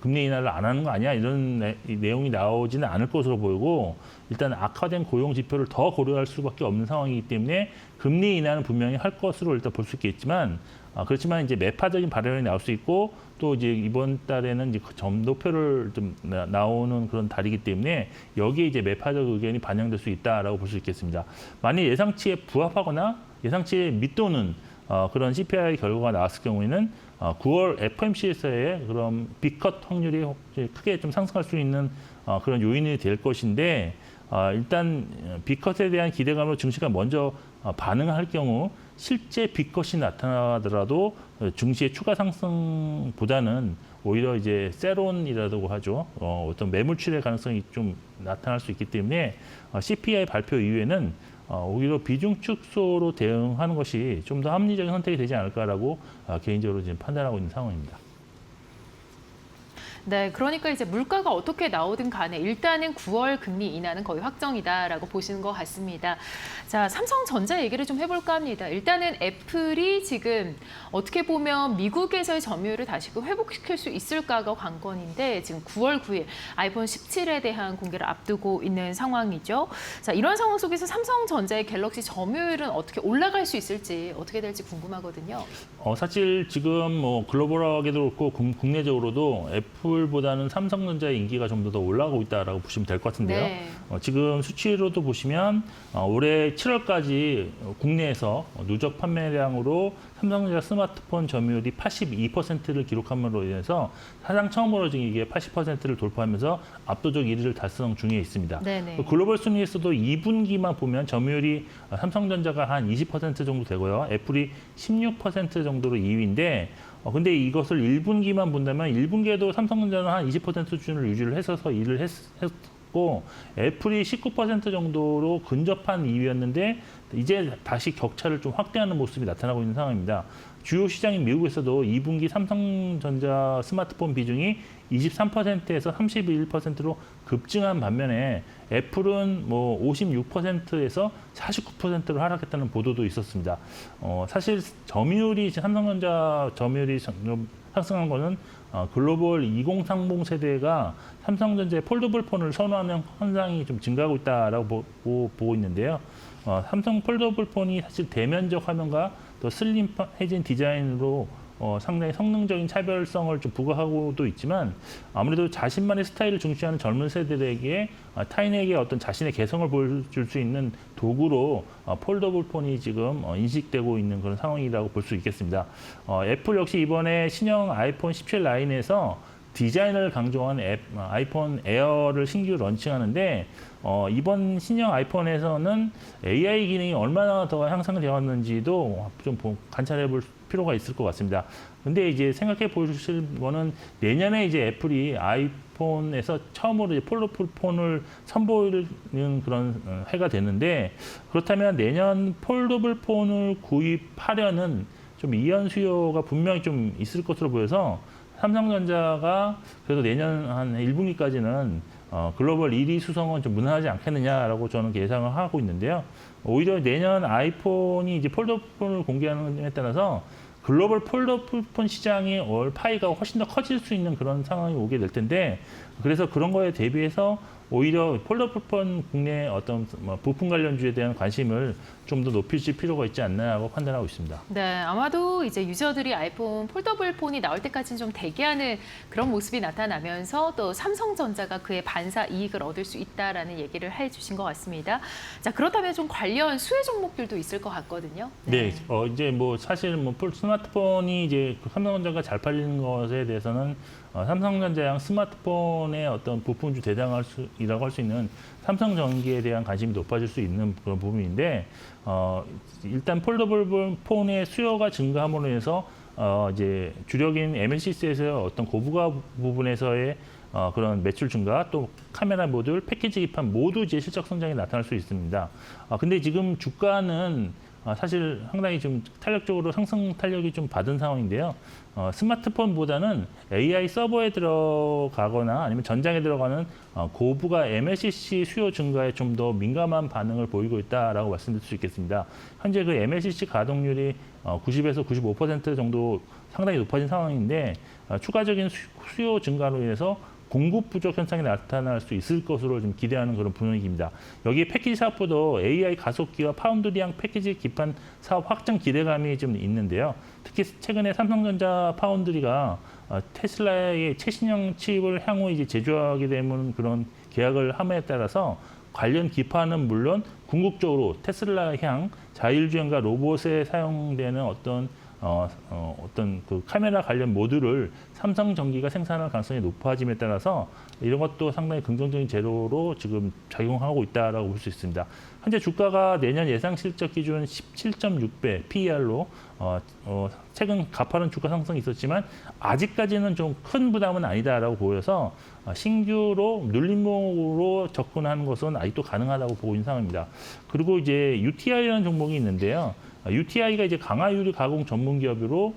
금리 인하를 안 하는 거 아니야 이런 내용이 나오지는 않을 것으로 보이고 일단 악화된 고용 지표를 더 고려할 수밖에 없는 상황이기 때문에 금리 인하는 분명히 할 것으로 일단 볼 수 있겠지만 그렇지만 이제 매파적인 발언이 나올 수 있고 또 이제 이번 달에는 이제 점도표를 좀 나오는 그런 달이기 때문에 여기에 이제 매파적 의견이 반영될 수 있다라고 볼 수 있겠습니다. 만약 예상치에 부합하거나 예상치에 밑도는 그런 CPI 결과가 나왔을 경우에는 9월 FOMC에서의 그런 비컷 확률이 크게 좀 상승할 수 있는 그런 요인이 될 것인데 일단 비컷에 대한 기대감으로 증시가 먼저 반응할 경우 실제 비컷이 나타나더라도 증시의 추가 상승보다는 오히려 이제 세론이라고 하죠. 어떤 매물 출회 가능성이 좀 나타날 수 있기 때문에 CPI 발표 이후에는 오히려 비중 축소로 대응하는 것이 좀 더 합리적인 선택이 되지 않을까라고 개인적으로 지금 판단하고 있는 상황입니다. 네, 그러니까 이제 물가가 어떻게 나오든 간에 일단은 9월 금리 인하는 거의 확정이다라고 보시는 것 같습니다. 자, 삼성전자 얘기를 좀 해볼까 합니다. 일단은 애플이 지금 어떻게 보면 미국에서의 점유율을 다시금 회복시킬 수 있을까가 관건인데 지금 9월 9일 아이폰 17에 대한 공개를 앞두고 있는 상황이죠. 자, 이런 상황 속에서 삼성전자의 갤럭시 점유율은 어떻게 올라갈 수 있을지 어떻게 될지 궁금하거든요. 사실 지금 뭐 글로벌하게도 그렇고 국내적으로도 애플보다는 삼성전자의 인기가 좀 더 올라가고 있다라고 보시면 될 것 같은데요. 네. 지금 수치로도 보시면 올해 7월까지 국내에서 누적 판매량으로 삼성전자 스마트폰 점유율이 82%를 기록함으로 인해서 사상 처음으로 지금 이게 80%를 돌파하면서 압도적 1위를 달성 중에 있습니다. 네네. 글로벌 순위에서도 2분기만 보면 점유율이 삼성전자가 한 20% 정도 되고요. 애플이 16% 정도로 2위인데 근데 이것을 1분기만 본다면 1분기에도 삼성전자는 한 20% 수준을 유지를 했어서 2위를 했고 애플이 19% 정도로 근접한 2위였는데 이제 다시 격차를 좀 확대하는 모습이 나타나고 있는 상황입니다. 주요 시장인 미국에서도 2분기 삼성전자 스마트폰 비중이 23%에서 31%로 급증한 반면에 애플은 뭐 56%에서 49%로 하락했다는 보도도 있었습니다. 사실 점유율이 삼성전자 점유율이 상승한 것은 글로벌 2030 세대가 삼성전자의 폴더블 폰을 선호하는 현상이 좀 증가하고 있다라고 보고 있는데요. 삼성 폴더블 폰이 사실 대면적 화면과 또 슬림해진 디자인으로 상당히 성능적인 차별성을 좀 부각하고도 있지만 아무래도 자신만의 스타일을 중시하는 젊은 세대들에게 타인에게 어떤 자신의 개성을 보여줄 수 있는 도구로 폴더블 폰이 지금 인식되고 있는 그런 상황이라고 볼 수 있겠습니다. 애플 역시 이번에 신형 아이폰 17 라인에서 디자인을 강조한 아이폰 에어를 신규 런칭하는데 이번 신형 아이폰에서는 AI 기능이 얼마나 더 향상되었는지도 좀 관찰해 볼 필요가 있을 것 같습니다. 근데 이제 생각해 보실 거는 내년에 이제 애플이 아이폰에서 처음으로 이제 폴더블 폰을 선보이는 그런 해가 되는데 그렇다면 내년 폴더블 폰을 구입하려는 좀 이연 수요가 분명히 좀 있을 것으로 보여서 삼성전자가 그래도 내년 한 1분기까지는 글로벌 1위 수성은 좀 무난하지 않겠느냐라고 저는 예상을 하고 있는데요. 오히려 내년 아이폰이 이제 폴더폰을 공개하는 데 따라서 글로벌 폴더폰 시장의 파이가 훨씬 더 커질 수 있는 그런 상황이 오게 될 텐데 그래서 그런 거에 대비해서 오히려 폴더폰 국내 어떤 부품 관련주에 대한 관심을 좀 더 높이실 필요가 있지 않나라고 판단하고 있습니다. 네, 아마도 이제 유저들이 아이폰 폴더블 폰이 나올 때까지는 좀 대기하는 그런 모습이 나타나면서 또 삼성전자가 그의 반사 이익을 얻을 수 있다라는 얘기를 해주신 것 같습니다. 자, 그렇다면 좀 관련 수혜 종목들도 있을 것 같거든요. 네, 이제 뭐 사실 뭐 스마트폰이 이제 삼성전자가 잘 팔리는 것에 대해서는 삼성전자양 스마트폰의 어떤 부품주 대장이라고 할 수 있는 삼성전기에 대한 관심이 높아질 수 있는 그런 부분인데 일단 폴더블 폰의 수요가 증가함으로 인해서 이제 주력인 MLCC에서의 어떤 고부가 부분에서의 그런 매출 증가, 또 카메라 모듈, 패키지 기판 모두 이제 실적 성장이 나타날 수 있습니다. 근데 지금 주가는 사실 상당히 좀 탄력적으로 상승 탄력이 좀 받은 상황인데요. 스마트폰보다는 AI 서버에 들어가거나 아니면 전장에 들어가는 고부가 MLCC 수요 증가에 좀 더 민감한 반응을 보이고 있다라고 말씀드릴 수 있겠습니다. 현재 그 MLCC 가동률이 90에서 95% 정도 상당히 높아진 상황인데 추가적인 수요 증가로 인해서 공급 부족 현상이 나타날 수 있을 것으로 좀 기대하는 그런 분위기입니다. 여기에 패키지 사업부도 AI 가속기와 파운드리형 패키지 기판 사업 확장 기대감이 좀 있는데요. 특히 최근에 삼성전자 파운드리가 테슬라의 최신형 칩을 향후 이제 제조하게 되는 그런 계약을 함에 따라서 관련 기판은 물론 궁극적으로 테슬라향 자율주행과 로봇에 사용되는 어떤 그 카메라 관련 모듈을 삼성전기가 생산할 가능성이 높아짐에 따라서 이런 것도 상당히 긍정적인 재료로 지금 작용하고 있다라고 볼 수 있습니다. 현재 주가가 내년 예상 실적 기준 17.6배 PER로 최근 가파른 주가 상승이 있었지만 아직까지는 좀 큰 부담은 아니다라고 보여서 신규로 눌림목으로 접근하는 것은 아직도 가능하다고 보고 있는 상황입니다. 그리고 이제 UTI라는 종목이 있는데요. UTI가 이제 강화유리 가공 전문 기업으로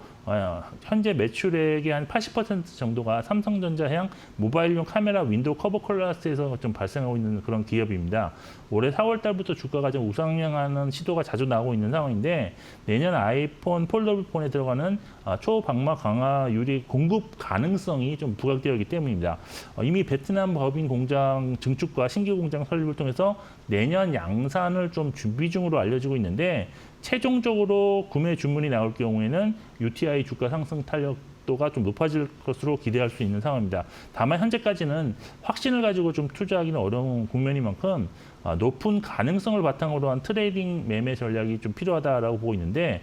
현재 매출액의 한 80% 정도가 삼성전자향 모바일용 카메라 윈도우 커버 클래스에서 좀 발생하고 있는 그런 기업입니다. 올해 4월 달부터 주가가 좀 우상향하는 시도가 자주 나오고 있는 상황인데 내년 아이폰 폴더블 폰에 들어가는 초방막 강화 유리 공급 가능성이 좀 부각되어 있기 때문입니다. 이미 베트남 법인 공장 증축과 신규 공장 설립을 통해서 내년 양산을 좀 준비 중으로 알려지고 있는데 최종적으로 구매 주문이 나올 경우에는 UTI 주가 상승 탄력 가능도가 좀 높아질 것으로 기대할 수 있는 상황입니다. 다만 현재까지는 확신을 가지고 좀 투자하기는 어려운 국면인 만큼 높은 가능성을 바탕으로 한 트레이딩 매매 전략이 좀 필요하다라고 보고 있는데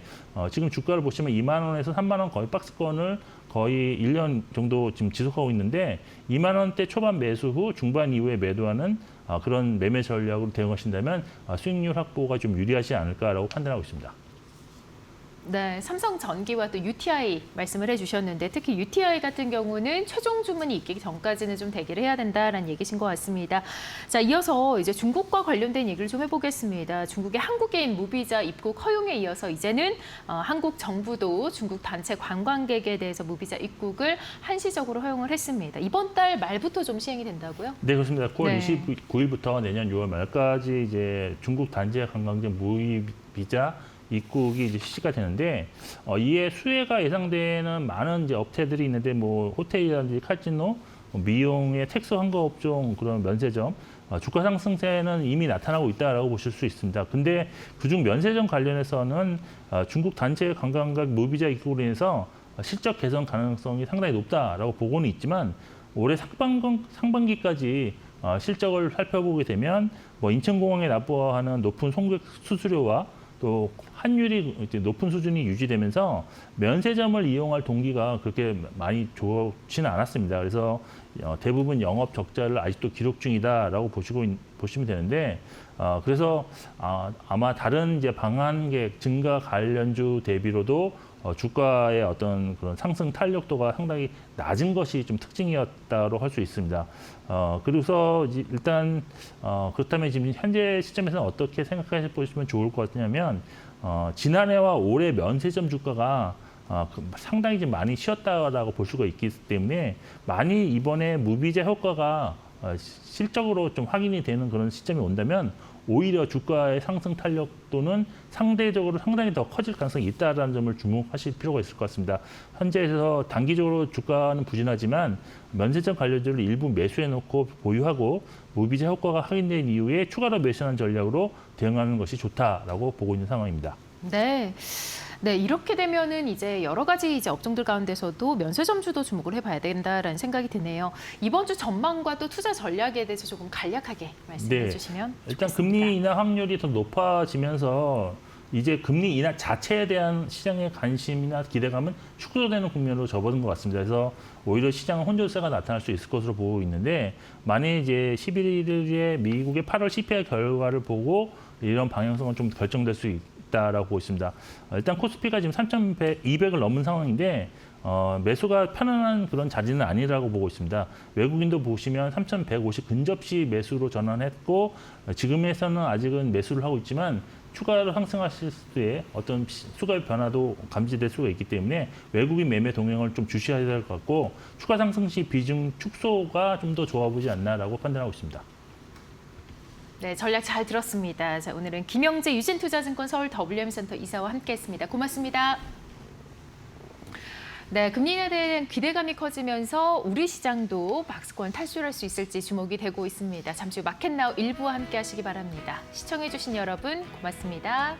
지금 주가를 보시면 2만 원에서 3만 원 거의 박스권을 거의 1년 정도 지금 지속하고 있는데 2만 원대 초반 매수 후 중반 이후에 매도하는 그런 매매 전략으로 대응하신다면 수익률 확보가 좀 유리하지 않을까라고 판단하고 있습니다. 네, 삼성전기와 또 UTI 말씀을 해주셨는데 특히 UTI 같은 경우는 최종 주문이 있기 전까지는 좀 대기를 해야 된다라는 얘기신 것 같습니다. 자, 이어서 이제 중국과 관련된 얘기를 좀 해보겠습니다. 중국의 한국인 무비자 입국 허용에 이어서 이제는 한국 정부도 중국 단체 관광객에 대해서 무비자 입국을 한시적으로 허용을 했습니다. 이번 달 말부터 좀 시행이 된다고요? 네, 그렇습니다. 9월 네. 29일부터 내년 6월 말까지 이제 중국 단체 관광객 무비자 입국이 이제 실시가 되는데 이에 수혜가 예상되는 많은 이제 업체들이 있는데 뭐 호텔이라든지 카지노, 미용의 텍스 항공 업종 그런 면세점 주가 상승세는 이미 나타나고 있다라고 보실 수 있습니다. 근데 그중 면세점 관련해서는 중국 단체 관광객 무비자 입국으로 인해서 실적 개선 가능성이 상당히 높다라고 보고는 있지만 올해 상반기까지 실적을 살펴보게 되면 뭐 인천공항에 납부하는 높은 송객 수수료와 또 환율이 이제 높은 수준이 유지되면서 면세점을 이용할 동기가 그렇게 많이 좋지는 않았습니다. 그래서 대부분 영업 적자를 아직도 기록 중이다라고 보시면 되는데 그래서 아마 다른 이제 방한객 증가 관련주 대비로도 주가의 어떤 그런 상승 탄력도가 상당히 낮은 것이 좀 특징이었다고 할 수 있습니다. 그래서 일단 그렇다면 지금 현재 시점에서는 어떻게 생각해 보시면 좋을 것 같냐면 지난해와 올해 면세점 주가가 상당히 좀 많이 쉬었다라고 볼 수가 있기 때문에 많이 이번에 무비자 효과가 실적으로 좀 확인이 되는 그런 시점이 온다면 오히려 주가의 상승 탄력도는 상대적으로 상당히 더 커질 가능성이 있다는 점을 주목하실 필요가 있을 것 같습니다. 현재에서 단기적으로 주가는 부진하지만 면세점 관련주를 일부 매수해놓고 보유하고 무비자 효과가 확인된 이후에 추가로 매수하는 전략으로 대응하는 것이 좋다라고 보고 있는 상황입니다. 네. 네, 이렇게 되면은 이제 여러 가지 이제 업종들 가운데서도 면세점주도 주목을 해봐야 된다라는 생각이 드네요. 이번 주 전망과 또 투자 전략에 대해서 조금 간략하게 말씀해 주시면 일단 좋겠습니다. 금리 인하 확률이 더 높아지면서 이제 금리 인하 자체에 대한 시장의 관심이나 기대감은 축소되는 국면으로 접어든 것 같습니다. 그래서 오히려 시장은 혼조세가 나타날 수 있을 것으로 보고 있는데 만약 이제 11일에 미국의 8월 CPI 결과를 보고 이런 방향성은 좀 결정될 수 있다라고 보고 있습니다. 일단 코스피가 지금 3,200을 넘은 상황인데 매수가 편안한 그런 자리는 아니라고 보고 있습니다. 외국인도 보시면 3,150 근접시 매수로 전환했고 지금에서는 아직은 매수를 하고 있지만 추가로 상승하실 수에 어떤 수가의 변화도 감지될 수가 있기 때문에 외국인 매매 동향을 좀 주시해야 될 것 같고 추가 상승 시 비중 축소가 좀 더 좋아 보이지 않나라고 판단하고 있습니다. 네, 전략 잘 들었습니다. 자, 오늘은 김영재 유진투자증권 서울 WM센터 이사와 함께했습니다. 고맙습니다. 네, 금리 인하에 대한 기대감이 커지면서 우리 시장도 박스권 탈출할 수 있을지 주목이 되고 있습니다. 잠시 후 마켓나우 1부와 함께하시기 바랍니다. 시청해주신 여러분 고맙습니다.